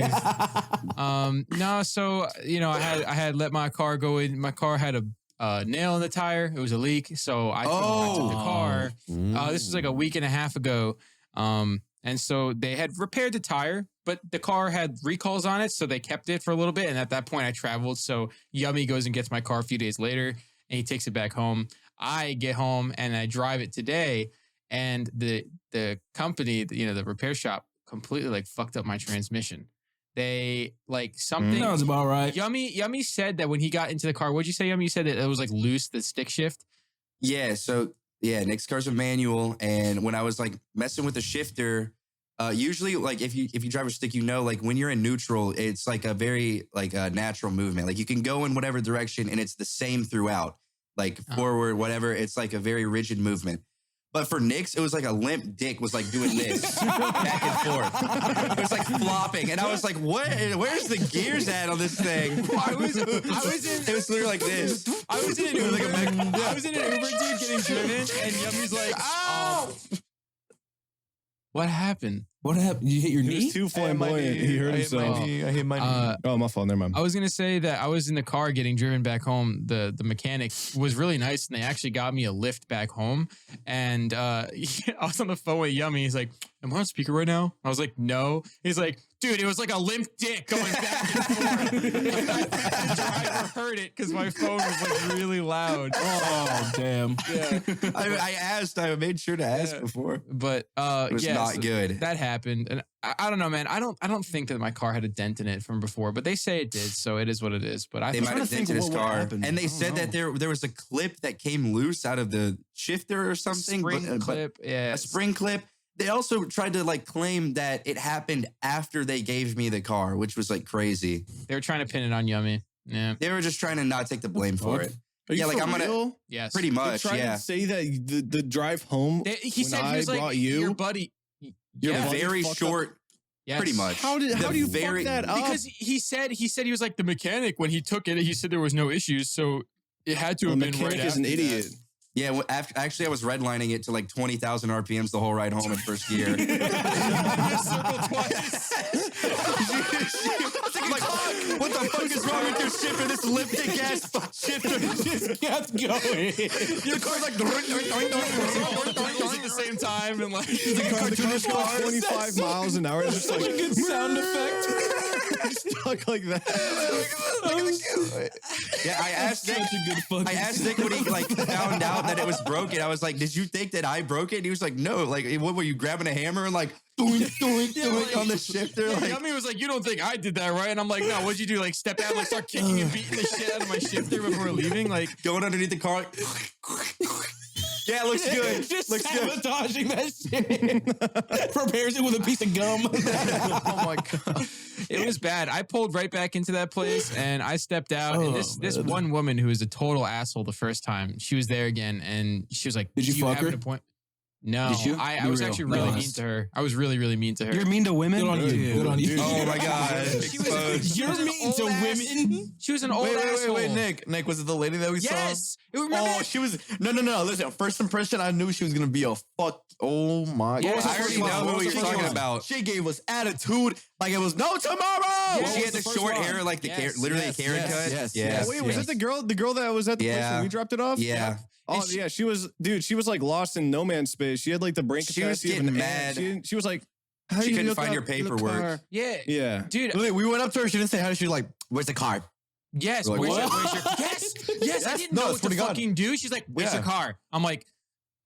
No, so I had let my car go in. My car had a nail in the tire. It was a leak, so I took the car. This was like a week and a half ago. And so they had repaired the tire, but the car had recalls on it, so they kept it for a little bit. And at that point, I traveled. So Yummy goes and gets my car a few days later, and he takes it back home. I get home and I drive it today, and the company, the repair shop, completely like fucked up my transmission. They like something. Sounds about right. Yummy said that when he got into the car, what'd you say, Yummy? You said that it was like loose, the stick shift. Yeah, so Nick's car's a manual, and when I was like messing with the shifter, Usually, like if you drive a stick, like when you're in neutral, it's like a very like a natural movement. Like you can go in whatever direction, and it's the same throughout. Like forward, whatever. It's like a very rigid movement. But for Nick's, it was like a limp dick was like doing this back and forth. It was like flopping, and I was like, "What? Where's the gears at on this thing?" I was in. It was literally like this. I was in an Uber. I was in an Uber, dude, getting driven, and Yummy's like, "Oh, what happened? What happened? You hit your He knee? was too flamboyant. He hurt himself. I hit my knee. Oh, my fault. Never mind. I was gonna say that I was in the car getting driven back home. The mechanic was really nice, and they actually got me a lift back home. And I was on the phone with Yummy. He's like, "Am I on speaker right now?" I was like, "No." He's like, "Dude, it was like a limp dick going back and forth." The driver heard it because my phone was like really loud. Oh, damn. Yeah, I asked. I made sure to ask before. but It was not good. That happened, and I don't know, man. I don't think that my car had a dent in it from before, but they say it did, so it is what it is. But They might have dented his car, and they said that there was a clip that came loose out of the shifter or something. Spring clip, yeah, a spring clip. They also tried to like claim that it happened after they gave me the car, which was like crazy. They were trying to pin it on Yummy. Yeah, They were just trying to not take the blame for it. Are you Yeah, like for I'm gonna real? yes, pretty much, Trying yeah. to say that the drive home He when said I he was like brought you, your buddy. your Yeah. buddy Very fucked short, Yes. pretty much. How do you fuck that up? Because he said he was like the mechanic when he took it. He said there was no issues, so it had to the have been mechanic right is an after idiot. that. Yeah, well, actually, I was redlining it to like 20,000 RPMs the whole ride home in first gear. Circle twice. I'm like, what the fuck is wrong with your shifter? This elliptic ass shifter just kept going. Your car's like at the same time, and like The car's going 25 miles an hour. It's just like Good sound effect. stuck like that. Yeah, I asked Nick. Such a good fucking I asked Nick when he like found out that it was broken. I was like, "Did you think that I broke it?" And he was like, "No." Like, what were you grabbing a hammer and like doink doink doink on the shifter? Yeah, Like, Yummy was like, "You don't think I did that, right?" And I'm like, "No, what'd you do? Like, step out, like, start kicking and beating the shit out of my shifter before leaving?" Like, going underneath the car. Like, yeah, it looks good. Just Looks good. sabotaging that shit. Prepares it with a piece of gum. oh my god, it was bad. I pulled right back into that place and I stepped out. and this one woman who was a total asshole the first time, she was there again, and she was like, Did you "Do fuck have her? an appointment?" No, Did you? I Be was real. actually really Nice. mean to her. I was really, really mean to her. You're mean to women? Good on you. Good on you. Oh my god. She was- You're an mean to old ass- women. She was an old asshole. Nick, was it the lady that we saw? Yes. Remember Oh, she was no. Listen, first impression, I knew she was gonna be a fuck. Oh my Yeah, god! I already know what you're talking was- about. She gave us attitude like it was no tomorrow. Yeah, She had the short hair, like the Yes, literally yes, a Karen yes, cut. yes, yeah. yes. Wait, was it the girl that was at the place Yeah. when we dropped it off? Yeah. Oh yeah, she was like lost in no man's space. She had like the brain She was capacity of an getting ant. mad. She was like, how She do you couldn't look find up your the paperwork. car? Yeah. Yeah. Dude, We went up to her. She didn't say hi. She was like, "Where's the car?" yes. We're like, Where's your, what? where's your, yes, I didn't No, know I what swear to to God. fucking do. She's like, "Where's your Yeah. car?" I'm like,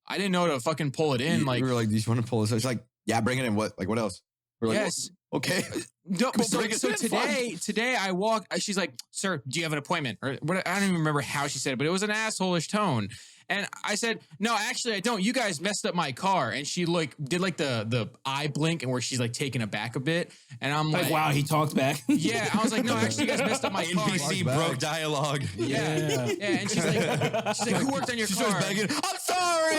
I didn't know to fucking pull it in. Like, we were like, "Do you want to pull this?" She's like, "Yeah, bring it in." What? Like, what else? We're like, yes. well, okay. No, Come so bring it so in, today I walk. She's like, "Sir, do you have an appointment?" Or what? I don't even remember how she said it, but it was an asshole-ish tone. And I said, "No, actually, I don't. You guys messed up my car." And she like did like the eye blink, and where she's like taken aback a bit. And I'm Like, wow, he talked back. Yeah, I was like, "No, actually, you guys messed up my car." NPC broke dialogue. Yeah. And she's like, "Who worked on your She car?" starts begging. I'm sorry.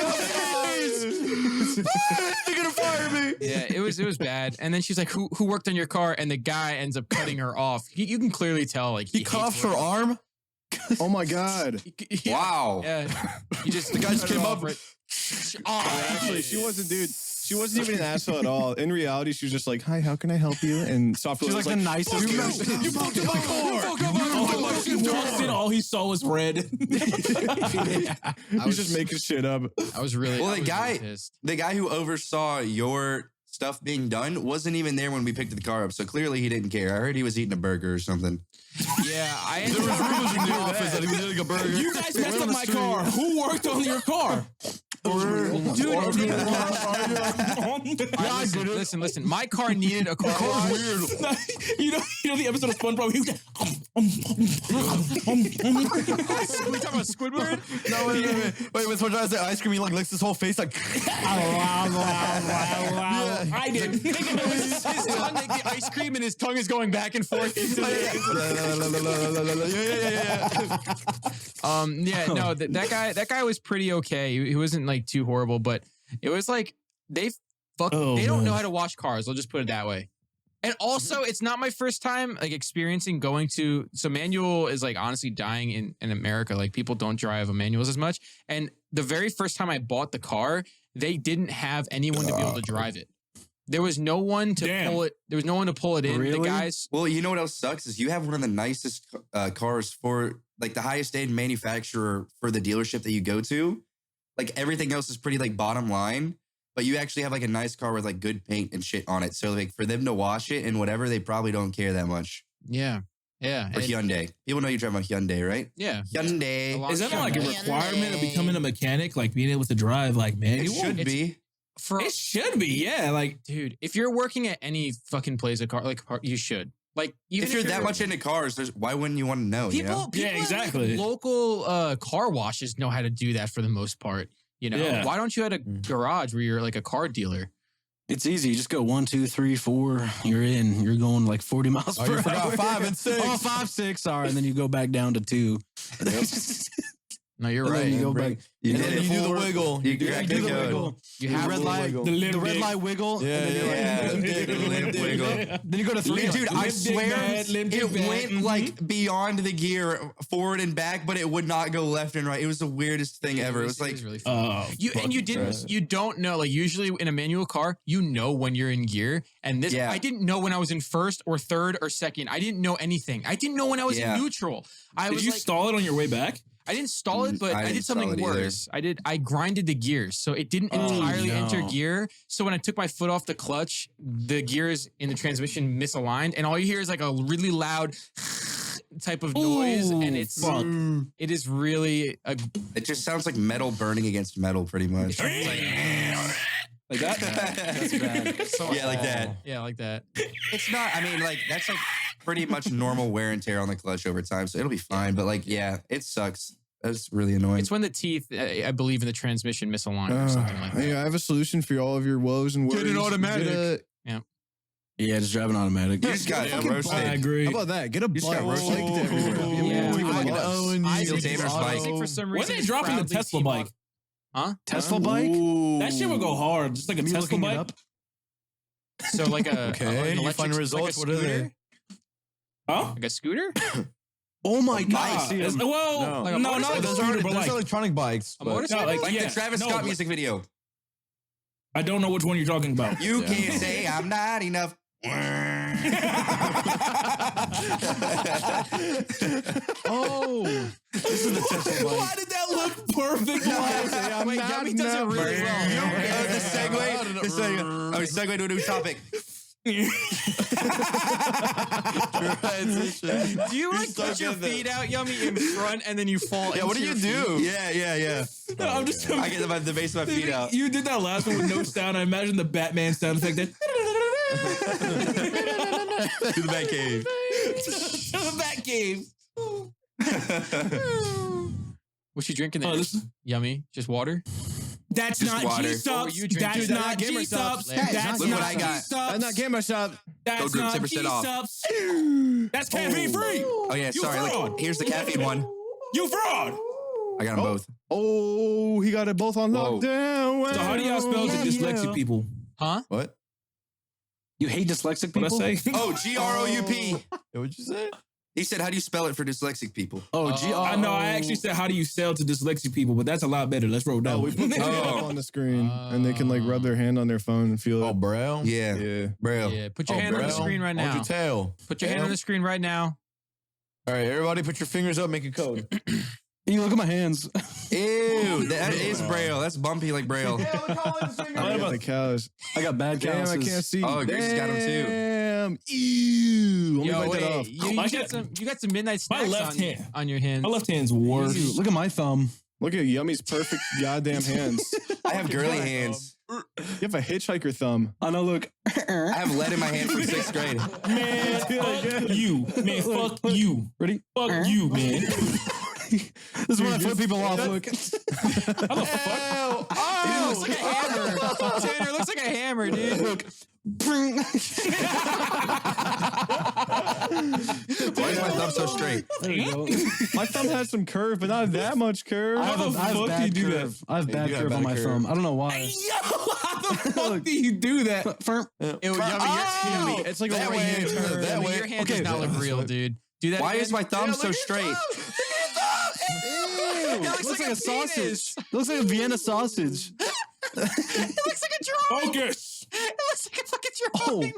Please. You're gonna fire me. Yeah, it was bad. And then she's like, "Who worked on your car?" And the guy ends up cutting her off. You can clearly tell, like He cut off her arm. Oh my god. Wow. Yeah, he just The guy just came up. Actually, she wasn't, dude. She wasn't even an asshole at all. In reality, she was just like, "Hi, how can I help you?" And software She's was like the nicest. You broke my car. He walked in, all he saw was red. He's just making shit up. I was really Well, I the was guy- really pissed. The guy who oversaw your stuff being done wasn't even there when we picked the car up. So clearly he didn't care. I heard he was eating a burger or something. Yeah, I There was rumors in the office that he was eating a burger. You guys messed up my car. Who worked on your car? Listen. My car needed a car wash. you know the episode of SpongeBob. He was We talking about Squidward? No, wait. When SpongeBob has the ice cream, he like licks his whole face like. I did. his tongue, like the ice cream, and his tongue is going back and forth. Into that guy was pretty okay. He wasn't like too horrible, but it was like they don't know how to wash cars. I'll just put it that way. And also, it's not my first time like experiencing going to. So manual is like honestly dying in America. Like people don't drive manuals as much. And the very first time I bought the car, they didn't have anyone to be able to drive it. There was no one to pull it. There was no one to pull it in. Really? The guys. Well, you know what else sucks is you have one of the nicest cars for like the highest end manufacturer for the dealership that you go to. Like everything else is pretty like bottom line, but you actually have like a nice car with like good paint and shit on it. So like for them to wash it and whatever, they probably don't care that much. Yeah. Yeah. Or Hyundai. People know you drive a Hyundai, right? Yeah. Hyundai. Is that not like a requirement of becoming a mechanic? Like being able to drive like manual? It should be. It should be, yeah. Like, dude, if you're working at any fucking place, you should. Like, even if you're that much into cars, why wouldn't you want to know? People yeah, exactly. Like local car washes know how to do that for the most part. You know, why don't you at a garage where you're like a car dealer? It's easy. You just go 1, 2, 3, 4. You're in. You're going like 40 miles per hour. You forgot 5 and 6. Oh, 5, 6. Sorry, and then you go back down to 2. No, you're and right. Then you go back. You do the wiggle. You do the wiggle. You have red light. The red light wiggle. Yeah, wiggle. Then you go to 3. Dude, I swear it went like beyond the gear, forward and back, but it would not go left and right. It was the weirdest thing ever. It was like, really you don't know. Like usually in a manual car, you know when you're in gear, and this I didn't know when I was in first or third or second. I didn't know anything. I didn't know when I was in neutral. Did you stall it on your way back? I didn't stall it, but I did something worse. I grinded the gears, so it didn't entirely enter gear. So when I took my foot off the clutch, the gears in the transmission misaligned, and all you hear is like a really loud type of noise, and it is really it just sounds like metal burning against metal, pretty much. Like that? That's bad. So like that. Yeah, like that. It's not. I mean, like that's like pretty much normal wear and tear on the clutch over time, so it'll be fine. But like, yeah, it sucks. That's really annoying. It's when the teeth, I believe, in the transmission misalign or something like that. Hey, I have a solution for all of your woes and worries. Get an automatic. Yeah, just drive an automatic. You just got roasted. I agree. How about that? Get a bike. Isaac, for some reason, when they dropping the Tesla bike? Huh? Tesla bike? That shit would go hard. Just like a Tesla bike. So like a you find results. What are they? Huh? Like a scooter? Oh my God. Well, Like a no, not motorcycle? a scooter, but There's like electronic bikes. A but- motorcycle? like Like the Travis Scott music video. I don't know which one you're talking about. You can't say I'm not enough. Oh, this is the Tesla bike. Why did that look perfect? Wait, Yummy does it really well. The segue. Oh, segue to a new topic. Do you like put your feet out, Yummy, in front, and then you fall? Yeah, what do you do? Yeah. No, I'm just. I get the base of my feet out. You did that last one with no sound. I imagine the Batman sound effect. That To the Batcave. to the Batcave. What you drinking there? Yummy, just water. That's Just not water. G-Subs. That's not G-Subs. That's Look not what I got. That's not camera shop. That's Go not 10% off. G-Subs. That's caffeine free. Oh yeah, You sorry. fraud. Like, here's the caffeine one. You fraud. I got them both. Oh, he got it both on Whoa. lockdown. So how do y'all spell to dyslexic people? Huh? What? You hate dyslexic people? What I say? Oh, GROUP. What'd you say? He said, "How do you spell it for dyslexic people?" Oh, I know. I actually said, how do you sell to dyslexic people? But that's a lot better. Let's roll down. We put the app on the screen, and they can like rub their hand on their phone and feel Oh, it. bro. Yeah. bro. Yeah, put your hand on the screen right Hold now. your tail. Put your hand on the screen right now. All right, everybody, put your fingers up. Make a code. You look at my hands. Ew, that is braille. That's bumpy like braille. I got the cows. I got bad Damn, calluses. I can't see. Oh, Grace got 'em too. Damn. Ew. Let me Yo, bite that off. you got some midnight My snacks left hand. on your hands. My left hand's worse. Dude, look at my thumb. Look at Yummy's perfect goddamn hands. I have girly hands. You have a hitchhiker thumb. I know, look. I have lead in my hand from 6th grade. Man, fuck you. Man, fuck you. Ready? Fuck you, man. This is when I flip people off. Look. How the fuck? Ew, looks like a hammer. Tanner looks like a hammer, dude. Look. Why is my thumb so straight? There you go. My thumb has some curve, but not that much curve. I have bad curve. I have bad curve on my thumb. I don't know why. Yo, how the fuck do you do that? It's like a right-hand curve. That way, your hand does not look real, dude. Do that. Why again. is my thumb so straight? It looks like a sausage. It looks like a Vienna sausage. It looks like a drawing. Focus. It looks like a fucking drawing.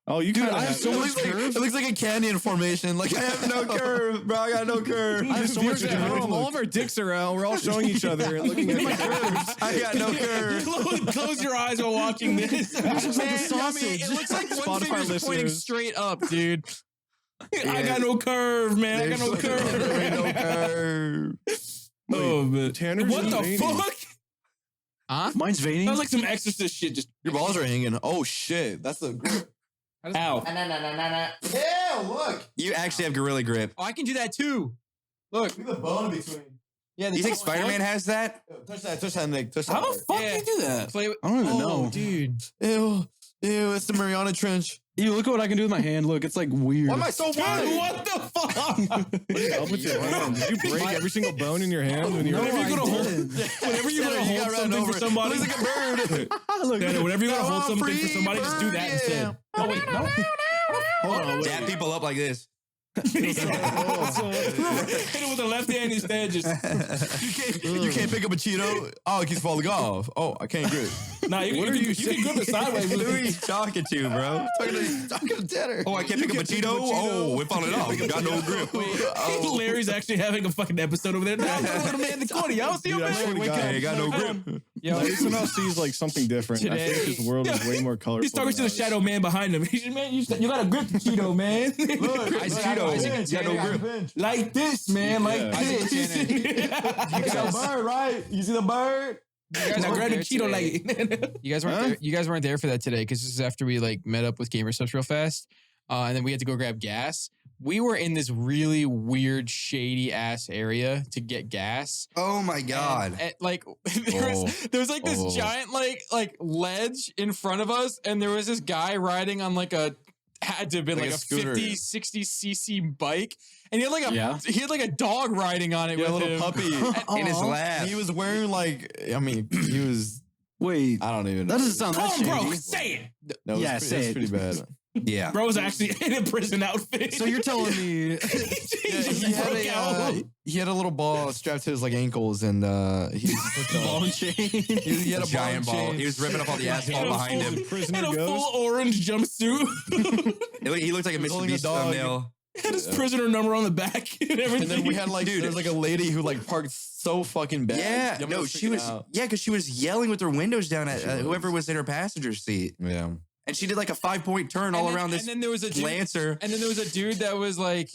Oh, you Dude, kind I of have so much curve. It looks like a canyon formation. Like I have no curve, bro. I got no curve. I have so much at home. curve. All of our dicks are out. We're all showing each other and looking at my curves. I got no curve. Close your eyes while watching this. Man, I mean, it looks like one Spotify finger's pointing listeners. straight up, dude. I got no curve, man. I got no curve. No curve. Oh, man. Tanner's What the veiny. fuck? Huh? Mine's veiny. Sounds like some exorcist shit. Just Your balls are hanging. Oh shit, that's a grip. ow. Yeah, look. You actually have gorilla grip. Oh, I can do that too. Look. Look at the bone in between. Yeah. You think Spider-Man has that? Touch that, Nick. Touch that. How the part. fuck Yeah. do you do that? Play with. I don't even Oh, know. dude. Ew, it's the Mariana Trench. You look at what I can do with my hand. Look, it's like weird. Why am I so Dude, white? what the fuck? Up with your hand. Did you break every single bone in your hand when you were Whenever you go to hold, whenever you go to hold something for somebody, Looks like a bird. Tanner, whenever you go to hold Oh, something for free somebody, just do that bird, instead. No, wait, no. Hold on, wait. Dab people up like this. Hit it with the left hand instead. Just You can't pick up a Cheeto. Oh, it keeps falling off. Oh, I can't grip. nah. You can grip it sideways. Who are you talking to, bro? Talking to Tanner. Oh, I can't pick up a Cheeto? Oh, we're falling off. Got no grip. Larry's actually having a fucking episode over there. Nah, little man in the corner. Y'all see him, Dude, I swear man? to God. Hey, got no grip. Yo, Larry somehow sees like something different. I Today- think his world is way more colorful. He's talking to the than shadow man behind him. He's man, you got to grip the Cheeto, man. Like this, man. Like Yeah. this. You guys, bird, right? You see the bird? you guys Now weren't grab the there Cheeto today. like You guys weren't there. You guys weren't there for that today because this is after we like met up with Gamer Subs real fast, and then we had to go grab gas. We were in this really weird, shady ass area to get gas. Oh my God. And, like there was like this giant like ledge in front of us, and there was this guy riding on like a had to have been Like like a a scooter. 50, 60 cc bike, and he had like a Yeah. he had like a dog riding on it Yeah, a with little him. puppy. In his lap. He was wearing like, I mean, he was. Wait, I don't even know. that doesn't sound that Come on, bro. shady. Say it. No, it was Yeah, pretty, say it was it. pretty bad. Yeah. Bro's actually in a prison outfit. So you're telling me Yeah, he had a little ball strapped to his like ankles, and he ball and chain? he had a Giant ball. ball. and chain. He was ripping up all the asphalt behind him. Prisoner in a goes. full orange jumpsuit. He looked like a Mr. holding a Beast dog. thumbnail. Had his prisoner number on the back and everything. And then we had like, there was like a lady who like parked so fucking bad. Yeah. Yummy No, she freaking was. out. Yeah, because she was yelling with her windows down at whoever was in her passenger seat. Yeah. And she did like a 5-point turn all around this And then there was a dude, Lancer. and then there was a dude that was like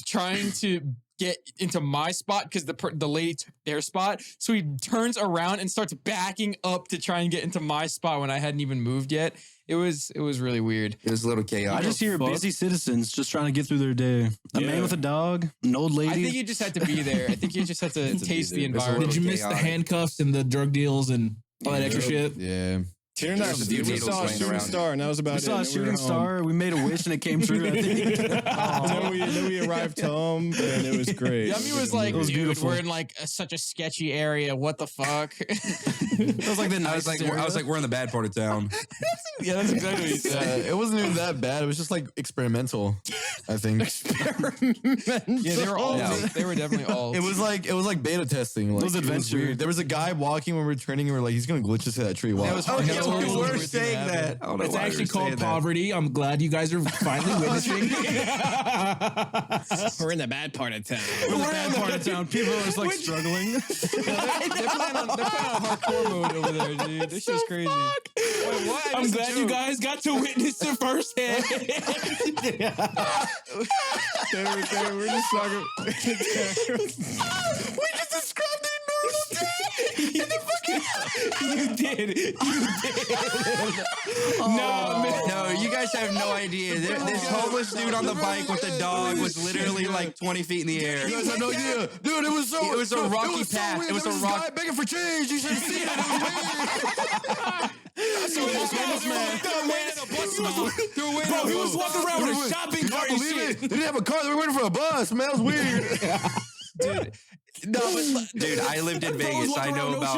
trying to get into my spot because the lady took their spot. So he turns around and starts backing up to try and get into my spot when I hadn't even moved yet. It was really weird. It was a little I chaotic. just hear busy citizens just trying to get through their day. A man with a dog, an old lady. I think you just had to be there. I think you just had to taste the there. environment. Did you miss the chaotic. handcuffs and the drug deals and all that extra shit? Yeah. Tanner and I, There's a we few needles saw a laying shooting around. star, and that was about we it. saw a and we were shooting home. star. We made a wish and it came true. I think. Then we arrived home, and it was great. Yummy was like, It was dude, beautiful. we're in like such a sketchy area. What the fuck? It was like the I was like, we're in the bad part of town. Yeah, that's exactly what he said. It wasn't even that bad. It was just like experimental, I think. Yeah, they were all. They were definitely all. It was like beta testing. Like, was adventure. weird. There was a guy walking when we were turning, and we are like, he's gonna glitch into that tree. Wow. That was Oh, fucking yeah, horrible. we were Weird thing saying happened. that. I don't know It's why we actually were called saying that. poverty. I'm glad you guys are finally witnessing. We're in the bad part of town. We're in the bad part of town. People are just like struggling. They're playing on hardcore mode over there, dude. This shit's crazy. Wait, what? I I'm missed a glad you joke. guys got to witness it firsthand. We're just talking. You did. You did. No, man. No, you guys guys have no idea. This homeless dude on the bike with the dog was literally like 20 feet in the air. You guys have no idea. Dude, it was a rocky path. It was a rock. Guy begging for change. You should have seen it. It was weird. Bro, he was walking around with a shopping cart and shit. They didn't have a car. They were waiting for a bus. Man, that was weird. Dude, I lived in Vegas. I know about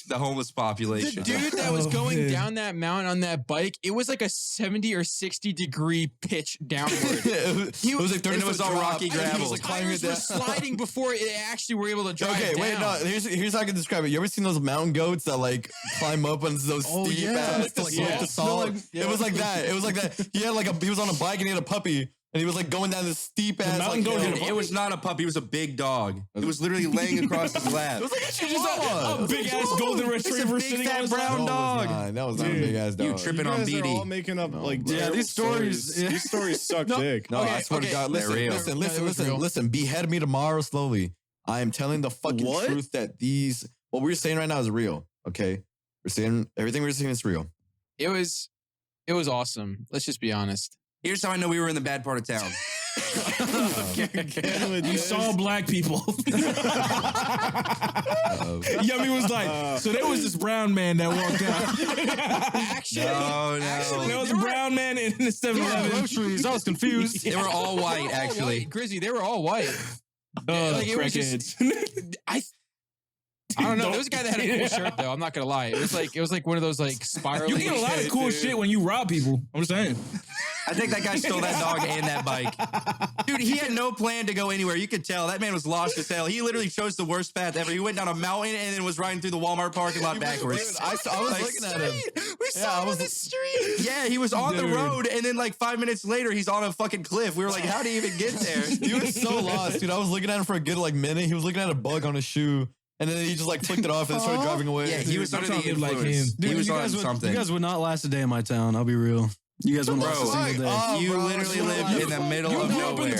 the homeless population. The dude that was going down that mountain on that bike, it was like a 70 or 60 degree pitch downward. It was like 30 and it was all rocky gravel. Like tires were sliding before it actually were able to drive Okay, down. wait, no. Here's how I can describe it. You ever seen those mountain goats that like climb up on those steep ass to like go up the salt? It was like that. It was like that. He had he was on a bike and he had a puppy. And he was like going down this steep ass mountain goat. It was not a puppy. It was a big dog. It was literally laying across his lap. It was like a chihuahua. A big ass golden retriever big sitting on fat his brown dog. That was not a big ass dog. You tripping You on guys are all BD? making up like these stories. These stories suck dick. No, I swear to God. Listen. Behead me tomorrow slowly. I am telling the fucking truth that what we're saying right now is real. Okay, we're saying everything we're saying is real. It was awesome. Let's just be honest. Here's how I know we were in the bad part of town. You saw black people. Yummy was like, so there was this brown man that walked out. No. There was a brown man in the 7-Eleven. Groceries. I was confused. They were all white, actually. Grizzy, they were all white. Oh, it was just, crackheads. I don't know. There was a guy that had a cool shirt though. I'm not gonna lie. It was like one of those like spiraling. You get a lot of cool shit when you rob people. I'm just saying. I think that guy stole that dog and that bike. Dude, he had no plan to go anywhere. You could tell. That man was lost as hell. He literally chose the worst path ever. He went down a mountain and then was riding through the Walmart parking lot backwards. Dude, I was looking at him. We saw him on the street. Yeah, he was on the road and then like 5 minutes later, he's on a fucking cliff. We were like, how did he even get there? He was so lost, dude. I was looking at him for a good like minute. He was looking at a bug on his shoe. And then he just like flicked it off and started driving away. Yeah, he was under the influence. like him. He was on You something. guys would not last a day in my town. I'll be real. You guys wouldn't last a single day. You literally lived in the middle of nowhere.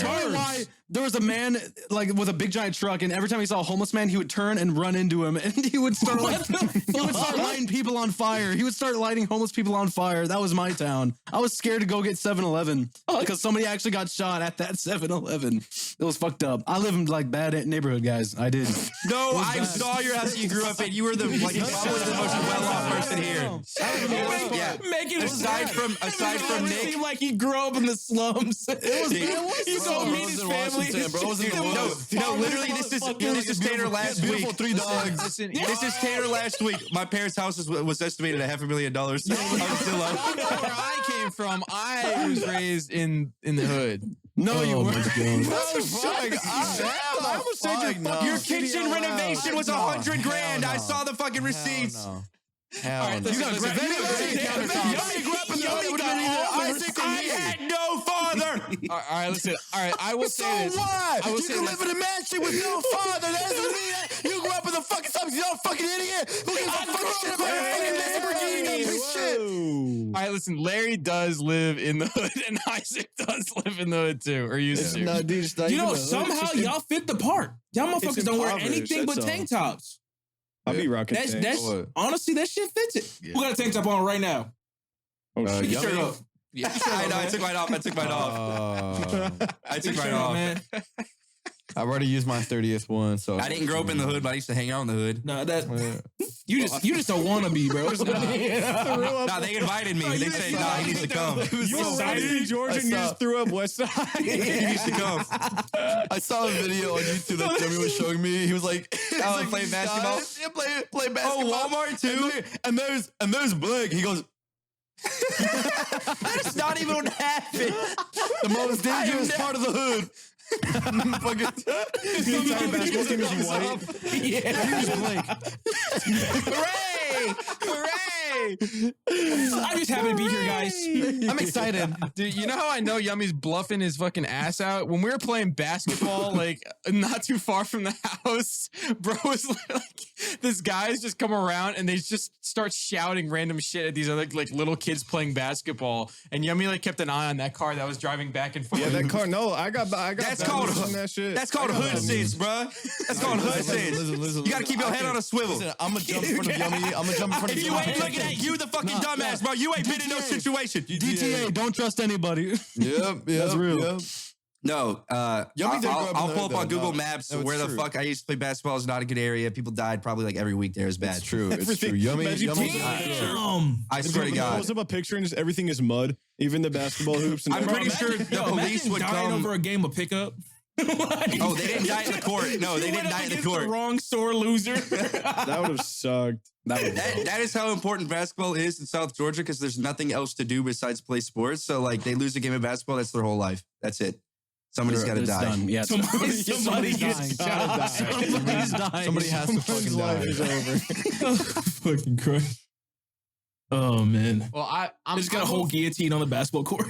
There was a man like with a big giant truck, and every time he saw a homeless man, he would turn and run into him, and he would start lighting people on fire. He would start lighting homeless people on fire. That was my town. I was scared to go get 7-Eleven because somebody actually got shot at that 7-Eleven. It was fucked up. I live in like bad neighborhood, guys. I did. No, I saw your house you grew up in. You were probably the most well-off person here. Yeah. Making aside from Nick, seem like he grew up in the slums. He told me his family. No, literally, this is Tanner last week. 3 dogs. Listen, This is Tanner last week. My parents' house was estimated at $500,000. I was still up. where I came from, I was raised in the hood. No, you weren't. Your kitchen renovation was $100,000. I saw the fucking receipts. All right, listen, I had no father. All right, listen. All right, I will say this. What? I will You say can this. live in a mansion with no father. That doesn't mean that you grew up in the fucking suburbs. You're a fucking idiot. Who gives a fucking shit about your fucking Lamborghini? You piece of shit. All right, listen. Larry does live in the hood, and Isaac does live in the hood too, or used to. No, dude, You know, somehow y'all fit the part. Y'all motherfuckers don't wear anything but tank tops. I'll be rocking tanks. Honestly, that shit fits it. Yeah. Who got a tank top on right now? Oh, shit. Straight up. Yeah. I know. I took mine off. I took mine off. I've already used my 30th one, so I didn't grow up in the hood, but I used to hang out in the hood. No, you just a wannabe, bro. Nah, they invited me. They said, nah, he needs to come. You were in Georgia and you just threw up West Side. He needs to come. I saw a video on YouTube that Jimmy was showing me. He was like, playing basketball? Yeah, play basketball. Oh, Walmart too? And there's Blake. He goes, That's not even what happened. the most dangerous part of the hood. The entire basketball team is white. Yeah, He was Blake. Hooray! Hooray! I'm just happy to be here, guys. I'm excited. Dude, you know how I know Yummy's bluffing his fucking ass out? When we were playing basketball, like, not too far from the house, bro was like, this guys just come around and they just start shouting random shit at these other, like, little kids playing basketball. And Yummy, like, kept an eye on that car that was driving back and forth. Yeah, that car. No, I got. That's called that shit. That's called hood sense, bruh. That's called hood sense. You gotta keep your head on a swivel. Listen, I'm gonna jump in front of Yummy. I'm gonna jump in front of If you Yummy. ain't looking Hey, you the fucking dumbass, bro. You ain't been in no situation. DTA, don't trust anybody. Yep, That's real. Yep. No, I'll pull up on Google Maps where the fuck I used to play basketball is not a good area. People died probably like every week there. It's bad. It's true. It's true. Yummy. I swear to God. Pulls up a picture and just everything is mud, even the basketball hoops. And I'm pretty sure the police would come over a game of pickup. Oh, they didn't die in the court. No, they didn't die in the court. The wrong sore loser. That would have sucked. That is how important basketball is in South Georgia because there's nothing else to do besides play sports. So like they lose a game of basketball, that's their whole life. That's it. Somebody's got to die. Done. Yeah, somebody's dying. Somebody's dying. Somebody has to fucking die. Fucking Christ. Oh man. Well, I'm just got a whole guillotine on the basketball court.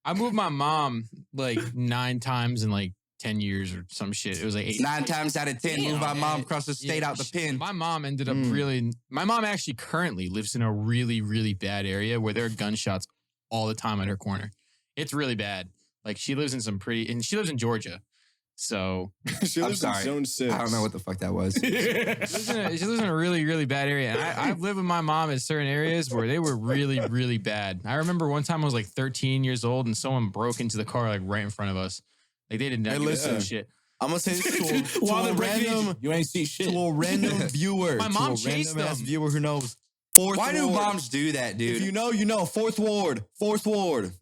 I moved my mom like 9 times in like 10 years or some shit. It was like 8. 9 times out of 10, move my mom across the state out the pin. My mom ended up my mom actually currently lives in a really, really bad area where there are gunshots all the time at her corner. It's really bad. Like she lives in and she lives in Georgia. So she lives in Zone 6. I don't know what the fuck that was. She lives in a really, really bad area. And I've lived with my mom in certain areas where they were really, really bad. I remember one time I was like 13 years old and someone broke into the car like right in front of us. Like they did not give a shit. I'm gonna say this to a random, you ain't see shit. To a random viewer. My mom chased them. Viewer who knows. Why do moms do that, dude? If you know, you know. Fourth ward.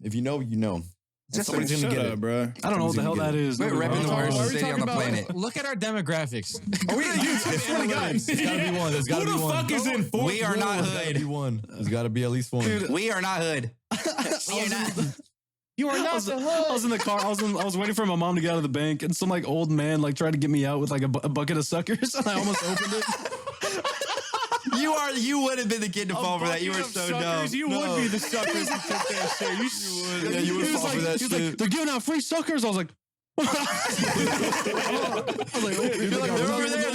If you know, you know. Somebody's gonna get it, bro. I don't know what the hell that is. We're repping the worst city on the planet. Look at our demographics. Are we gonna use 20 guys? There's gotta be one. There's gotta be one. Who the fuck is in fourth? We are not There's gotta be hood. one. There's gotta be at least one. Dude, We are not hood. We are not. You are not the hood. I was in the car. I was waiting for my mom to get out of the bank, and some like old man like tried to get me out with like a bucket of suckers, and I almost opened it. You would have been the kid to fall for that. You were so dumb. You would be the suckers who took that shit. You would. Yeah, you would fall for that He was shit. like, they're giving out free suckers. I was like, They're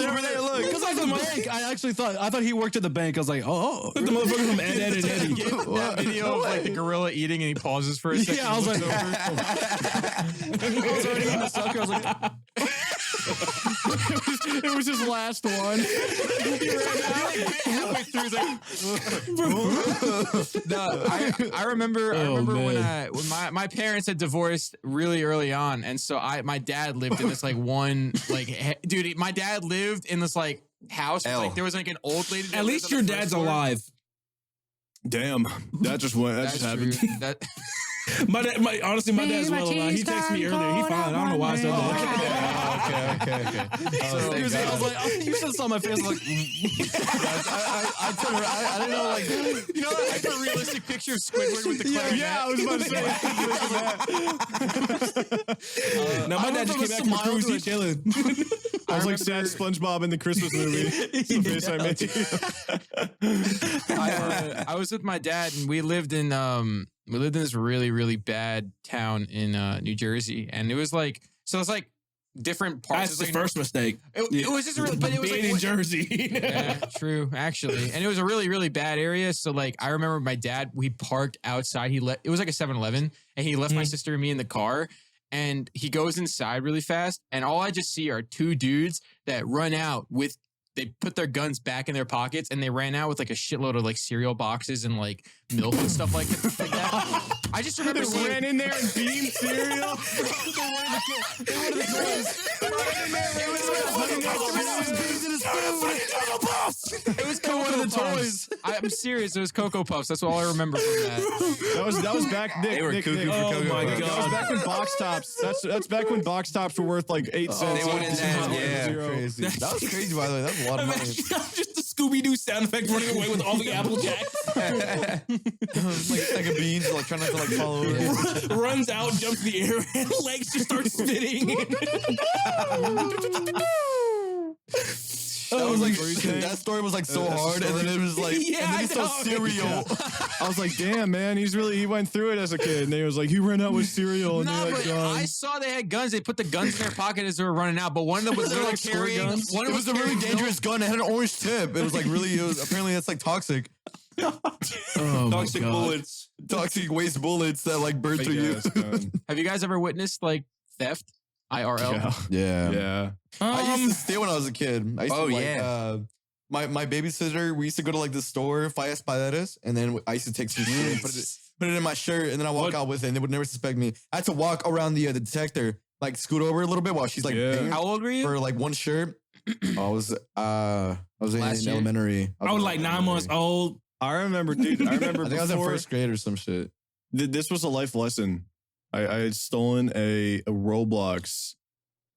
over there. Look. because I was at the bank. I thought he worked at the bank. I was like, oh. The motherfucker from Ed, Ed, and Eddie. That video of like the gorilla eating and he pauses for a second. Yeah, I was like, I was already eating the sucker. I was like, It was his last one. Halfway through, he's like, no, I remember when my parents had divorced really early on, and so my dad lived in this like one dude. My dad lived in this like house. Like there was like an old lady. At least your dad's alive. Damn, that just happened. Honestly, my dad's well alive. He texted me earlier. He fine. I don't know why I said that. Okay. I was like, oh, you should have saw my face. I was like, I didn't know, like, you know that hyper-realistic picture of Squidward with the clarinet? Yeah, I was about to say. Now, my dad just came back from a cruise. He's chilling. I was like sad SpongeBob in the Christmas movie. It's the face I made. I was with my dad, and we lived in this really, really bad town in New Jersey, and it was like different parts. That's the first mistake. It was just but it was being in Jersey. Yeah, true, actually, and it was a really, really bad area. So like, I remember my dad. We parked outside. It was like a 7-Eleven, and he left my sister and me in the car. And he goes inside really fast, and all I just see are 2 dudes that run out with. They put their guns back in their pockets, and they ran out with like a shitload of like cereal boxes and like milk and stuff like that. I just remember They ran in there and beamed cereal. It was Cocoa Puffs. I'm serious. It was Cocoa Puffs. That's all I remember from that. That was back. Nick, They were Nick, cuckoo Nick. for Cocoa my Puffs. God. That was back when box tops. That's back when box tops were worth like 8 cents. They went in that, yeah. crazy. That was crazy, by the way. That's a lot of money. Imagine just the Scooby-Doo sound effect running away with all the Apple Jacks. Like a stack of beans, like trying not to like fall over. Runs out, jumps in the air, and legs just start spinning. That was like that story was like so hard, and then it was like, Yeah, and then he I know. saw cereal. I was like, damn, man, he went through it as a kid. And he was like, he ran out with cereal and No, he had but guns. I saw they had guns. They put the guns in their pocket as they were running out. But one of them was literally like carrying. guns? One It of was a really dangerous gun. It had an orange tip. It was like really. Apparently that's like toxic. Toxic bullets. Toxic waste bullets that like burn through you. Have you guys ever witnessed like theft? IRL. Yeah. Yeah. Yeah. I used to steal when I was a kid. I used Oh, to, like, yeah. my babysitter, we used to go to like the store, Fallas Paletas, and then I used to take some shit and put it in my shirt, and then I walk out with it, and they would never suspect me. I had to walk around the detector, like scoot over a little bit while she's like paying How old were you? for like one shirt. I was in elementary. I was like 9 months old. I remember, dude. I remember I think I was in before, first grade or some shit. this was a life lesson. I had stolen a Roblox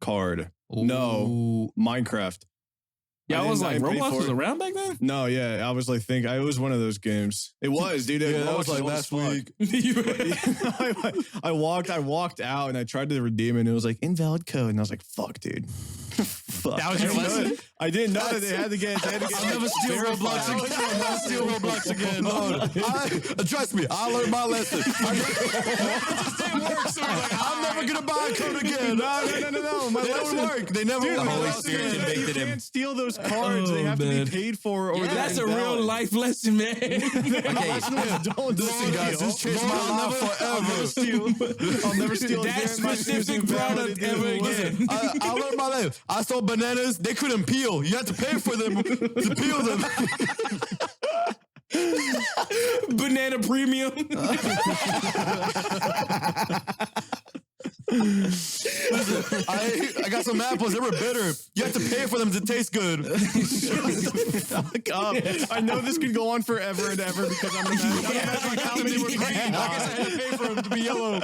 card. No, Minecraft. Yeah, I was like, Roblox was it. around back then? No, yeah, I was like, it was one of those games. It was, dude. Yeah, that was like last week. I walked out and I tried to redeem it and it was like invalid code. And I was like, fuck, dude. Fuck. That was your lesson? I didn't know that they had to get I'll never steal Roblox again. I'll never steal Roblox again. Trust me, I learned my lesson. It just didn't work. So we're like, I'm never gonna buy a code again. No. My lesson work. They never The work. Holy Spirit convicted You him. can't steal those cards. They have to be paid for. Or That's a real life lesson, man. Okay, Don't Listen, guys, this changed my life forever. I'll never steal That specific product ever again. I learned my life. I saw bananas. They couldn't peel. You had to pay for them to peel them. Banana premium. I got some apples. They were bitter. You have to pay for them to taste good. Fuck up. I know this could go on forever and ever because I'm imagining how many were green. I guess I had to pay for them to be yellow.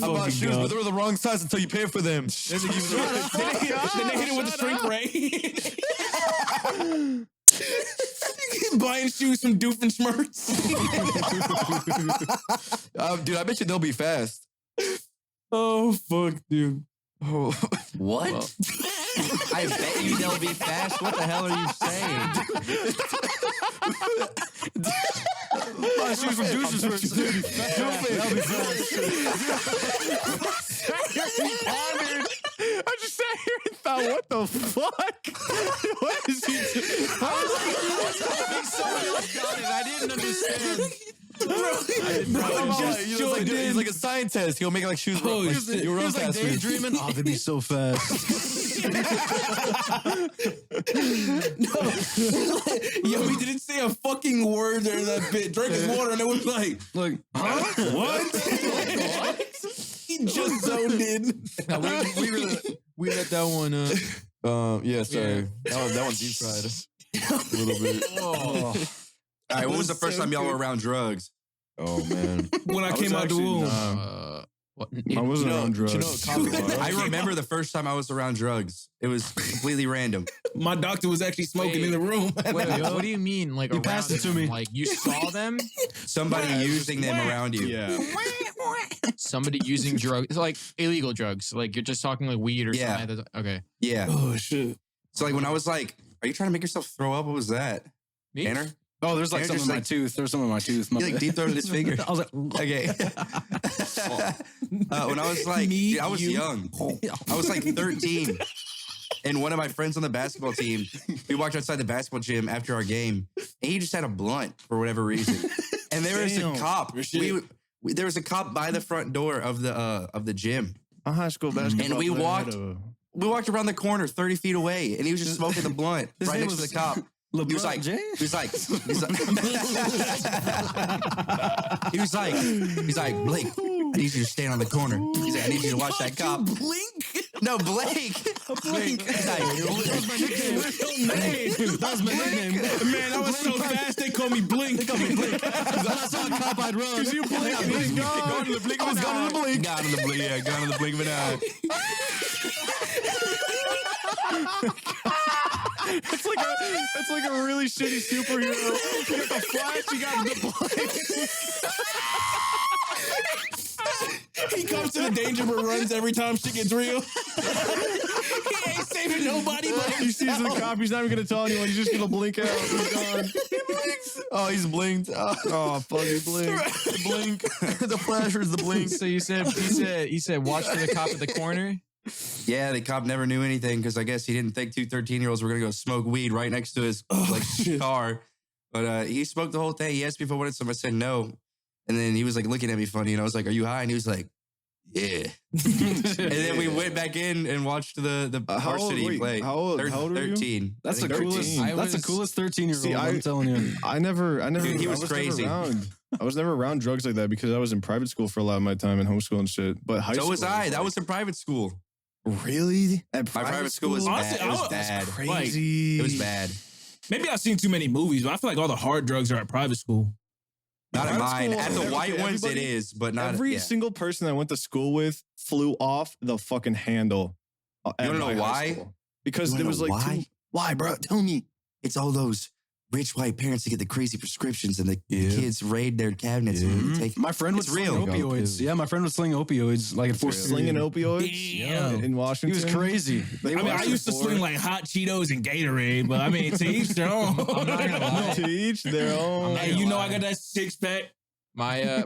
I bought shoes, but they were the wrong size until you pay for them. Then they hit it with the shrink ray. Buying shoes from Doofenshmirtz. Dude, I bet you they'll be fast. Oh, fuck, dude. Oh. what? I bet you they'll be fast. What the hell are you saying? Buy shoes from Doofenshmirtz. They'll be fast. I just sat here and thought, what the fuck? What is he doing? I didn't understand. He's like a scientist. He'll make like shoes. Oh, like, he was like daydreaming. Oh, they'd be so fast. Yo, he didn't say a fucking word during that bit. Drank his water and it was like, Huh? what? He just zoned in. No, we let that one. Yeah, sorry. That one deep fried a little bit. All right, what was the first time y'all were around drugs? Oh man, When I came out the womb. I wasn't on drugs. I remember the first time I was around drugs. It was completely random. My doctor was actually smoking in the room. Wait, what do you mean? Like, You passed it to me. Like, you saw them? Somebody using them around you. Yeah. Somebody using drugs, like illegal drugs. Like, you're just talking like weed or Yeah. something like that. Okay. Yeah. Oh, shit. So like when I was like, are you trying to make yourself throw up? What was that? Me? Tanner? Oh, there's like They're something just in my like- tooth. There's something in my tooth. He like deep throated his finger. I was like, Okay. When I was like, Me, dude, I was you. young. I was like 13. And one of my friends on the basketball team, we walked outside the basketball gym after our game, and he just had a blunt for whatever reason. And there was a cop. There was a cop by the front door of the gym. A high school basketball And we player walked- had a- We walked around the corner 30 feet away, and he was just smoking the blunt His right name next to was the cop. He was like, James? he was like, Blake, I need you to stand on the corner. He's like, I need you to watch that cop. Blink? No, Blake. Blink. He's like, That was my nickname. Man, I was so fast, they called me Blink. When I saw a cop, I'd run. You blink and he's gone. gone to the blink of an eye. Gone to the blink of an eye. It's like a really shitty superhero. You got the Flash, you got the He comes to the danger but runs every time shit gets real. He ain't saving nobody but He sees the cop, he's not even gonna tell anyone, he's just gonna blink out. He's gone. Oh, he's blinked. Oh, fuck, he blinked. The blink. The flasher is the blink. So you said watch for the cop at the corner. Yeah, the cop never knew anything because I guess he didn't think two 13-year-olds were going to go smoke weed right next to his car. But he smoked the whole thing. He asked me if I wanted some. I said no. And then he was like looking at me funny. And I was like, are you high? And he was like, yeah. And then we went back in and watched the varsity play. How old were 13. you? That's the 13. coolest. That's the coolest 13-year-old. See, I'm telling you. I never. Dude, he was crazy. I was never around drugs like that because I was in private school for a lot of my time in homeschool and shit. But high school. So was I. That was in private school. Really? My private school was Honestly, bad. It was bad. Crazy. It was bad. Maybe I've seen too many movies, but I feel like all the hard drugs are at private school. Not at mine. School, At the white ones, it is, but not every single person I went to school with flew off the fucking handle. You want to know why? Because it was like, why, bro? Tell me. It's all those rich white parents that get the crazy prescriptions and the kids raid their cabinets. And take. My friend was sling opioids. Yeah, my friend was slinging opioids like for slinging opioids. Damn. In Washington. He was crazy. I used to sling like hot Cheetos and Gatorade, but I mean, to each their own. I'm not gonna lie. To each their own. Hey, you know I got that 6-pack. My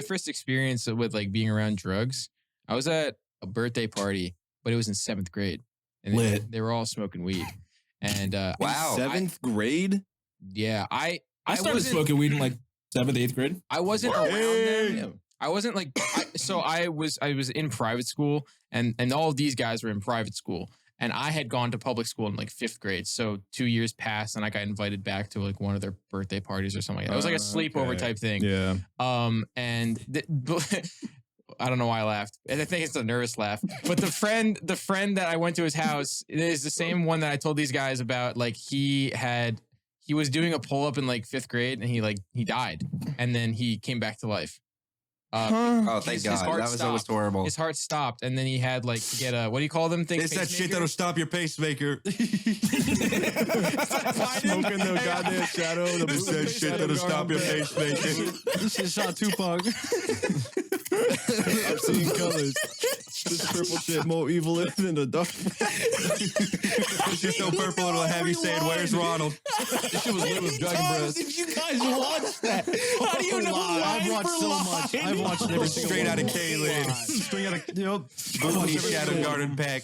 first experience with like being around drugs, I was at a birthday party, but it was in 7th grade, and they were all smoking weed. And wow, 7th grade? Yeah, I started smoking weed in like 7th, 8th grade. I wasn't around them. I wasn't like so I was in private school, and all of these guys were in private school, and I had gone to public school in like 5th grade. So 2 years passed, and I got invited back to like one of their birthday parties or something like that. It was like a sleepover type thing. Yeah. And I don't know why I laughed. And I think it's a nervous laugh. But the friend that I went to his house is the same one that I told these guys about. Like he was doing a pull up in like 5th grade, and he died, and then he came back to life. Oh, thank God. That was always horrible. His heart stopped, and then he had like to get a, what do you call them things? It's that shit that'll stop your pacemaker. Smoking the goddamn shadow. It's that shit that'll stop your pacemaker. This shit shot Tupac. I've seen colors. This purple shit more evil than the dark. It's just so purple it'll have you saying, "Where's Ronald?" This shit was lit with dragon breath. Did you guys watch that? How do you know? I've watched so much. I've watched every single Straight out of one. K-Lid. Straight out of Booty Shadow Garden Pack.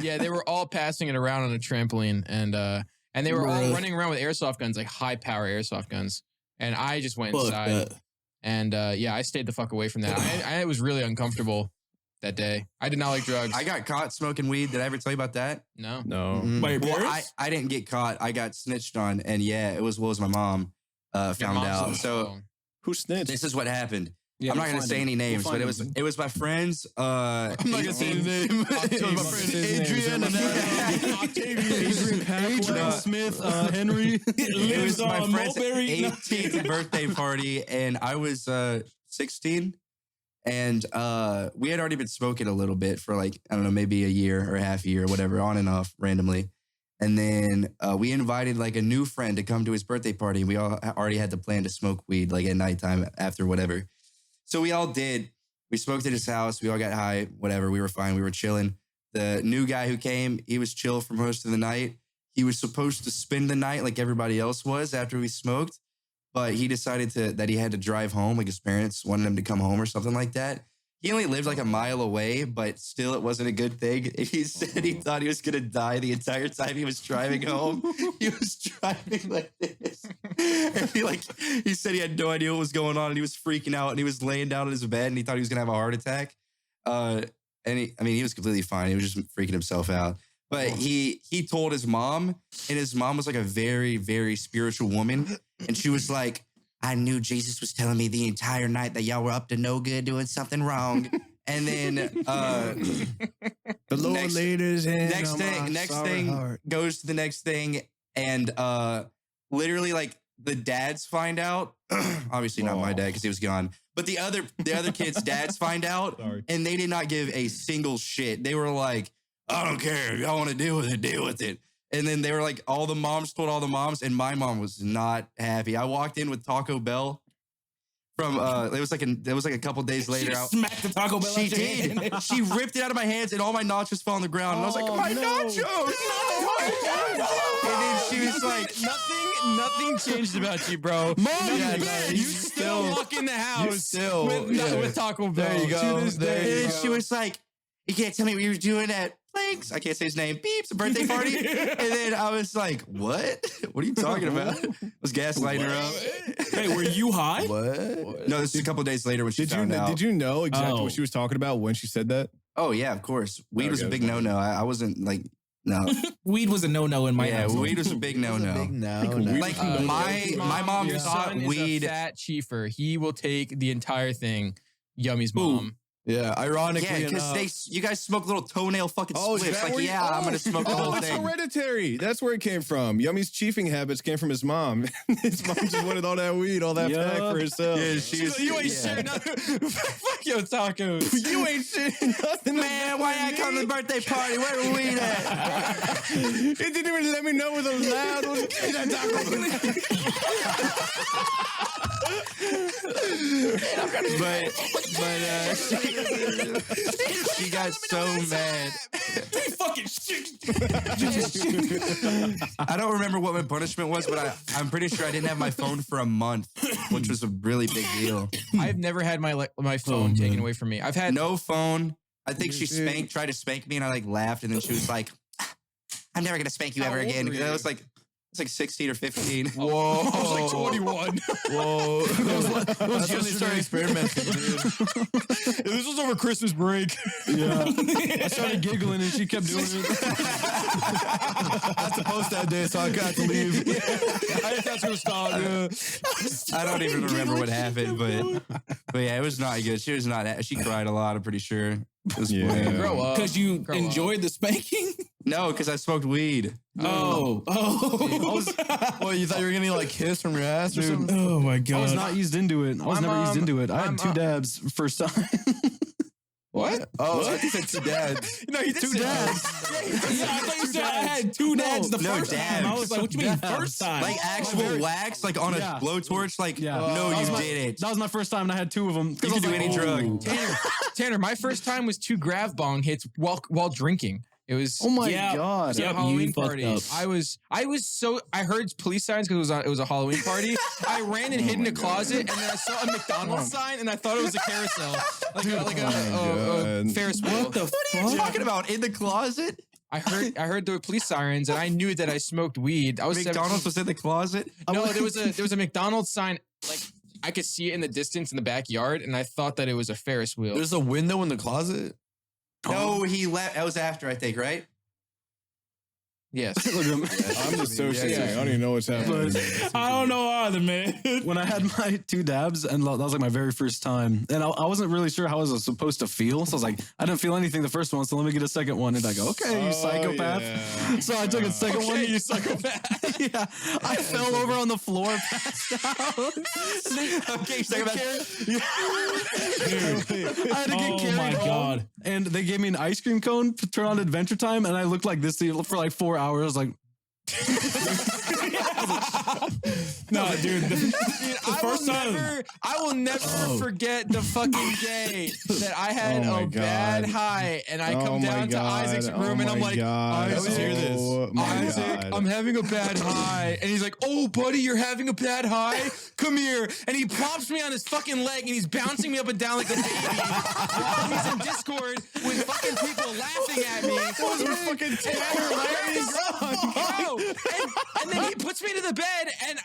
Yeah, they were all passing it around on a trampoline, and they were all running around with airsoft guns, like high power airsoft guns. And I just went inside, and I stayed the fuck away from that. I was really uncomfortable that day. I did not like drugs. I got caught smoking weed. Did I ever tell you about that? No. By your Well, parents? I didn't get caught. I got snitched on, and it was my mom found out. So who snitched? this is what happened. Yeah, I'm not gonna say any names, but it was my friends. I'm not gonna say his name. My friend Adrian and Adrian Smith, Henry. It was my friend's Mulberry. 18th birthday party, and I was 16. And we had already been smoking a little bit for like, I don't know, maybe a year or half a year or whatever, on and off randomly. And then we invited like a new friend to come to his birthday party. We all already had the plan to smoke weed like at nighttime after whatever. So we all did. We smoked at his house. We all got high, whatever. We were fine. We were chilling. The new guy who came, he was chill for most of the night. He was supposed to spend the night like everybody else was after we smoked. But he decided that he had to drive home, like his parents wanted him to come home or something like that. He only lived like a mile away, but still it wasn't a good thing. He said he thought he was going to die the entire time he was driving home. He was driving like this. And he said he had no idea what was going on, and he was freaking out, and he was laying down on his bed, and he thought he was going to have a heart attack. And he was completely fine. He was just freaking himself out. But he told his mom, and his mom was like a very, very spiritual woman. And she was like, I knew Jesus was telling me the entire night that y'all were up to no good, doing something wrong. And then the Lord laid his hand next thing goes to the next thing. And literally like the dads find out. Obviously not my dad because he was gone. But the other kids' dads find out. And they did not give a single shit. They were like, I don't care. If y'all want to deal with it, deal with it. And then they were like, all the moms told all the moms, and my mom was not happy. I walked in with Taco Bell from it was like a couple days later. She smacked the Taco Bell. She did. She ripped it out of my hands, and all my nachos fell on the ground. And I was like, my nachos! And then she was like, Nothing changed about you, bro. Mom, you still walk in the house with Taco Bell. There you go. and she was like, you can't tell me what you were doing at blanks. I can't say his name. Beeps, a birthday party. And then I was like, what? What are you talking about? I was gaslighting her up. Hey, were you high? What? No, this is a couple of days later when she found out. Did you know exactly what she was talking about when she said that? Oh, yeah, of course. Weed was a big no-no. I wasn't like, no. Weed was a no-no in my house. Yeah, weed was a big no-no. Like my mom thought weed. Is a fat chiefer. He will take the entire thing. Yummy's mom. Yeah, ironically because you guys smoke little toenail fucking spliffs. Like, I'm gonna smoke the whole it's thing. hereditary. That's where it came from. Yummy's chiefing habits came from his mom. His mom just wanted all that weed, all that pack for herself. Yeah, she's you ain't sharing nothing. Fuck your tacos. You ain't sharing nothing. Man, why I come to the birthday party? Where the weed at? He didn't even let me know where the loud was. Give me that but she got so mad. I don't remember what my punishment was, but I'm pretty sure I didn't have my phone for a month, which was a really big deal. I've never had my phone taken away from me. I've had no phone. I think she tried to spank me, and I like laughed, and then she was like, "I'm never gonna spank you ever again." I was like. It's like 16 or 15. Whoa. I was like 21. Whoa. That's when they started experimenting, dude. This was over Christmas break. Yeah. I started giggling and she kept doing it. I had to post that day, so I got to leave. I didn't touch her stop. I don't even remember what happened, but yeah, it was not good. She was not. She cried a lot. I'm pretty sure. It was Grow up. Because you enjoyed the spanking? No, because I smoked weed. Oh. Well, you thought you were getting like kissed from your ass or something? Oh my God. I was not eased into it. I was never eased into it. I had 2 dabs first time. What? Oh, I think you said 2 dads. No, he did 2 dabs. Yeah, I thought you said I had 2 dads the first time. I was like, what you mean first time? Like actual wax, like on a blowtorch? Like, no, you didn't. That was my first time and I had 2 of them. You can do any drug. Tanner, my first time was 2 grav bong hits while drinking. It was God. It was a Halloween party. I heard police signs because it was a Halloween party. I ran and hid in a closet and then I saw a McDonald's sign and I thought it was a carousel. Like a Ferris wheel. What the fuck? What are you talking about? In the closet? I heard there were police sirens and I knew that I smoked weed. I was McDonald's was in the closet? No, there was a McDonald's sign, like I could see it in the distance in the backyard and I thought that it was a Ferris wheel. There's a window in the closet? No, he left. That was after, I think, right? Yes. I'm dissociating. I don't even know what's happening. I don't know either, man. When I had my 2 dabs, and that was like my very first time, and I wasn't really sure how I was supposed to feel. So I was like, I didn't feel anything the first one, so let me get a second one. And I go, okay, you psychopath. Yeah. So I took a second one. You psychopath. Yeah. I fell over on the floor, passed out. Okay, psychopath. I had to get carried home, and they gave me an ice cream cone to turn on Adventure Time, and I looked like this for like 4 hours. Like, no, dude. The first time. I will never forget the fucking day that I had a bad high and I come down to Isaac's room and I'm like, Isaac, I'm having a bad high. And he's like, oh, buddy, you're having a bad high? Come here. And he plops me on his fucking leg and he's bouncing me up and down like a baby. While he's in Discord with fucking people laughing at me. Those were fucking And then he puts me to the bed and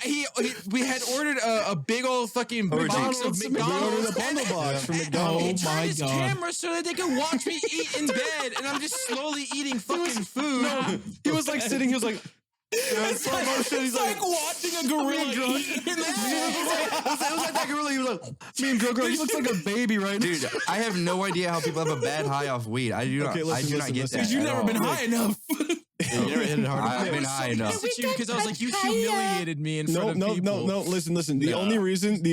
we had ordered a big old fucking box of McDonald's. We ordered a bundle box from McDonald's. He turned his camera so that they could watch me eat in bed, and I'm just slowly eating fucking food. No, he was like sitting. He was like. It's like watching a gorilla eat. It was like that gorilla. He was like, me and Grogu. He looks like a baby right now. Dude, I have no idea how people have a bad high off weed. I do not get that. Because you've never been high enough. You never hit it hard. I've been high enough. Because I was like, you humiliated me in front of people. No. Listen. The only reason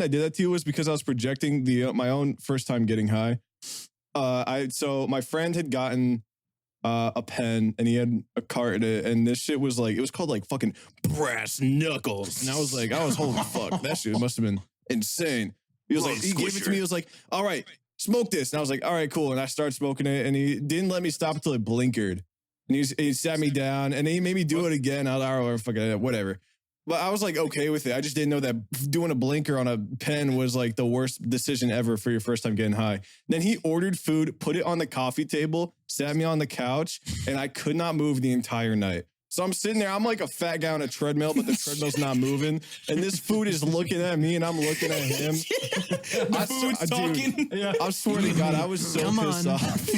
I did that to you was because I was projecting my own first time getting high. So my friend had gotten a pen and he had a cart in it, and this shit was like, it was called like fucking brass knuckles, and I was like, holy fuck, that shit must have been insane. He was like, he gave it to me. He was like, all right, smoke this, and I was like, all right, cool, and I started smoking it, and he didn't let me stop until it blinkered, and he sat me down, and he made me do it again. I don't know, fucking whatever. But I was like okay with it. I just didn't know that doing a blinker on a pen was like the worst decision ever for your first time getting high. Then he ordered food, put it on the coffee table, sat me on the couch, and I could not move the entire night. So I'm sitting there, I'm like a fat guy on a treadmill, but the treadmill's not moving. And this food is looking at me and I'm looking at him. The food's talking. Yeah. I swear to God, I was so pissed off.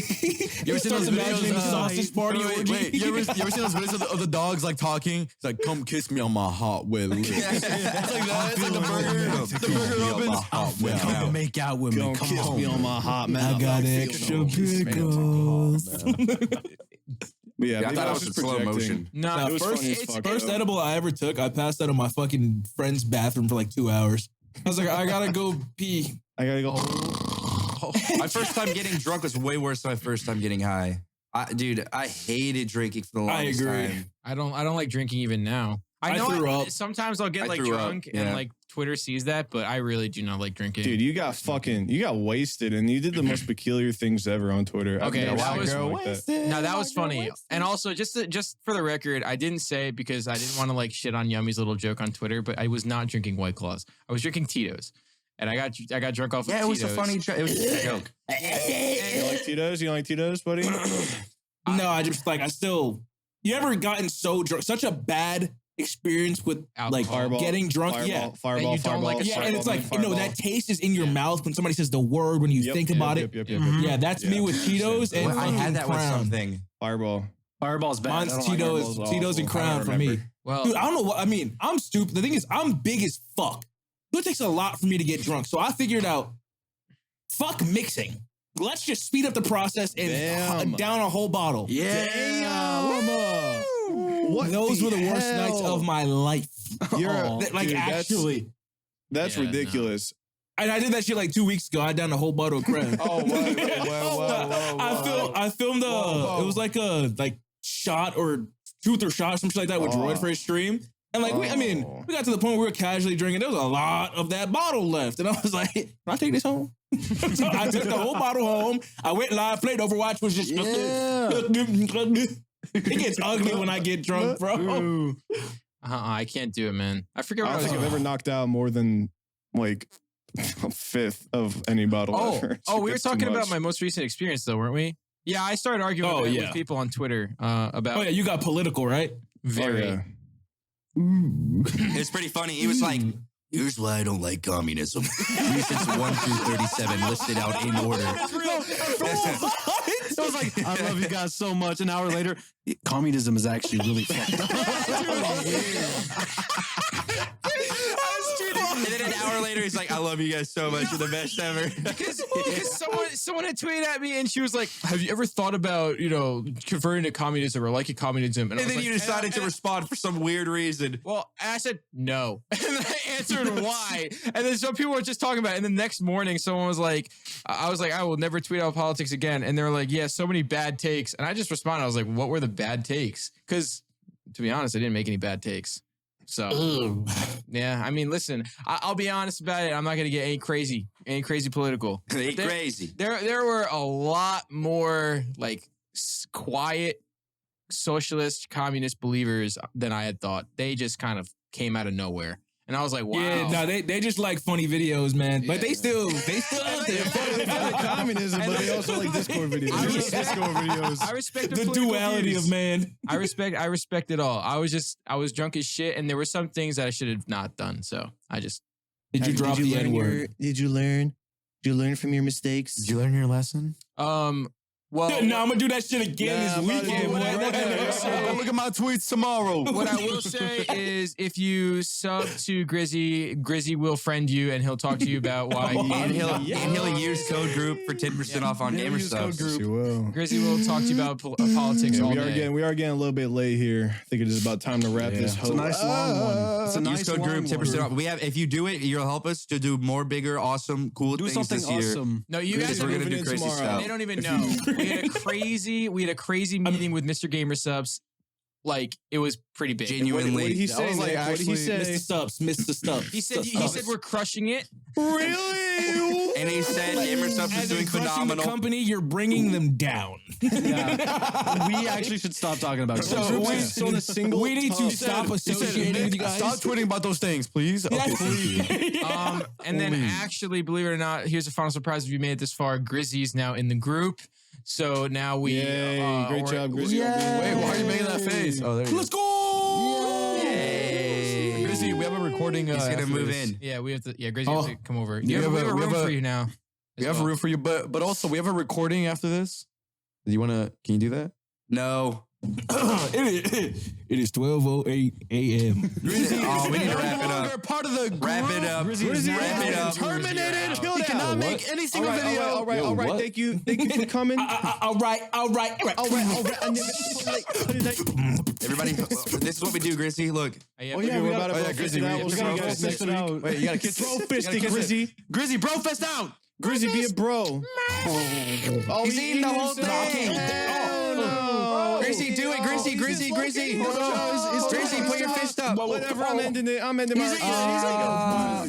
You ever seen those videos? Sausage party orgy? Wait, you ever seen those videos of the dogs like talking? It's like, come kiss me on my hot wet lips. It's like that. It's like the burger. The burger opens. Come make out with me. Come kiss me on my hot mouth. I got extra pickles. Yeah, I thought it was in slow motion. No, it was funny as fuck. First edible I ever took, I passed out in my fucking friend's bathroom for like 2 hours. I was like, I gotta go pee. I gotta go. My first time getting drunk was way worse than my first time getting high. Dude, I hated drinking for the longest time. I don't like drinking even now. I know threw up. sometimes I'll get like threw up, drunk yeah. and like Twitter sees that, but I really do not like drinking. Dude, you got wasted and you did the most peculiar things ever on Twitter. Okay, that was that. that was funny. And also, just for the record, I didn't say it because I didn't want to like shit on Yummy's little joke on Twitter, but I was not drinking White Claws. I was drinking Tito's, and I got drunk off. Yeah, of it was Tito's. a funny joke. It was a joke. You like Tito's? You like Tito's, buddy? No, I just like, you ever gotten so drunk, such a bad experience with like Alcohol. getting drunk? Fireball. like And it's like, that taste is in your mouth when somebody says the word, when you think about it. Yeah, that's me with Tito's and I had that with Crown. something. Fireball's bad. Mine's Tito's and Crown for me. Well, Dude, I don't know what, I mean, I'm stupid. The thing is, I'm big as fuck. So it takes a lot for me to get drunk. So I figured out, fuck mixing. Let's just speed up the process and down a whole bottle. Yeah. What Those were the worst hell? nights of my life. Dude, Actually. That's Yeah, ridiculous. And I did that shit like 2 weeks ago. I down a whole bottle of Crown. I filmed it was like a shot or truth or shot, some shit like that with Droid for his stream. And like, we got to the point where we were casually drinking. There was a lot of that bottle left. And I was like, can I take this home? So I took the whole bottle home. I went live, played Overwatch, was just... It gets ugly when I get drunk, bro. I can't do it, man. I forget what I don't think I've ever knocked out more than like a fifth of any bottle ever. We were talking about my most recent experience, though, weren't we? Yeah, I started arguing with people on Twitter about... Oh, yeah, you got political, right? Very. It's pretty funny. He was like, here's why I don't like communism. Reasons 1 through 37 listed out in order. I was like, I love you guys so much. An hour later, communism is actually really fucked up. And then an hour later, he's like, I love you guys so much. You're the best ever. Because someone had tweeted at me and she was like, have you ever thought about, converting to communism or liking communism? And then you decided to respond for some weird reason. Well, I said no. And then I answered why. And then some people were just talking about it. And the next morning, someone was like, I was like, I will never tweet out politics again. And they were like, yeah, so many bad takes. And I just responded. I was like, what were the bad takes? Because to be honest, I didn't make any bad takes. So, yeah, I mean, listen, I'll be honest about it. I'm not going to get any crazy political. Crazy. There were a lot more like quiet socialist communist believers than I had thought. They just kind of came out of nowhere. And I was like, wow. Yeah, no, they just like funny videos, man. But they still out there. They like communism, but they also like Discord videos. I respect the duality of man. I respect it all. I was drunk as shit, and there were some things that I should have not done. So I just Did you drop the N-word? Did you learn? Did you learn from your mistakes? Did you learn your lesson? Well, no, I'm gonna do that shit again this weekend. Look at my tweets tomorrow. What I will say is, if you sub to GRIZZY will friend you, and he'll talk to you about why. And he'll use code group for 10% off on gamer subs. GRIZZY will talk to you about politics all day. We are getting a little bit late here. I think it is about time to wrap this. It's a nice long one. It's a nice use code group 10% off. We have, if you do it, you'll help us to do more, bigger, awesome, cool things something this year. awesome. No, you guys We're gonna do crazy stuff. They don't even know. We had a crazy meeting with Mr. Gamer Subs. Like, it was pretty big. Genuinely. What did he say? What did he say? Mr. Stubbs. He said we're crushing it. Really? And he said Gamer Subs is As doing in crushing the phenomenal. company, you're bringing them down. Yeah. We actually should stop talking about So Groups. on a single We need to tub. stop associating with you guys. Stop tweeting about those things, please. Okay, thank you. And then actually, believe it or not, here's a final surprise. If you made it this far, Grizzy is now in the group. So now we Yay, great job, Grizzy. Wait, why are you making that face? Oh, there you go. Let's go! Yay. Grizzy, we have a recording. He's gonna after move this. in. Yeah, we have to. Yeah, Grizzy has to come over. We have a we room have a- for you now. We have a room for you, but also we have a recording after this. Do you wanna? Can you do that? No. It is 12:08 a.m. Oh, we need to wrap it up. Part of the Wrap it up. Wrap it up. terminated. Kill He that. cannot What? make any single video. All right. What? Thank you for coming. All right. Everybody, this is what we do, Grizzy. Look. Yeah, Oh yeah, we got Oh, yeah, Grizzy, We'll see you we- guys next week. Wait, you gotta kiss Bro it. fist You it, gotta kiss it. Grizzy. Grizzy, bro, fist out. Grizzy, be a bro. Oh, He's eating the whole thing. Oh no. Grizzy, do it. Grizzy. Grizzy. Grizzy, put your fist up. Whatever. I'm ending it. I'm ending my.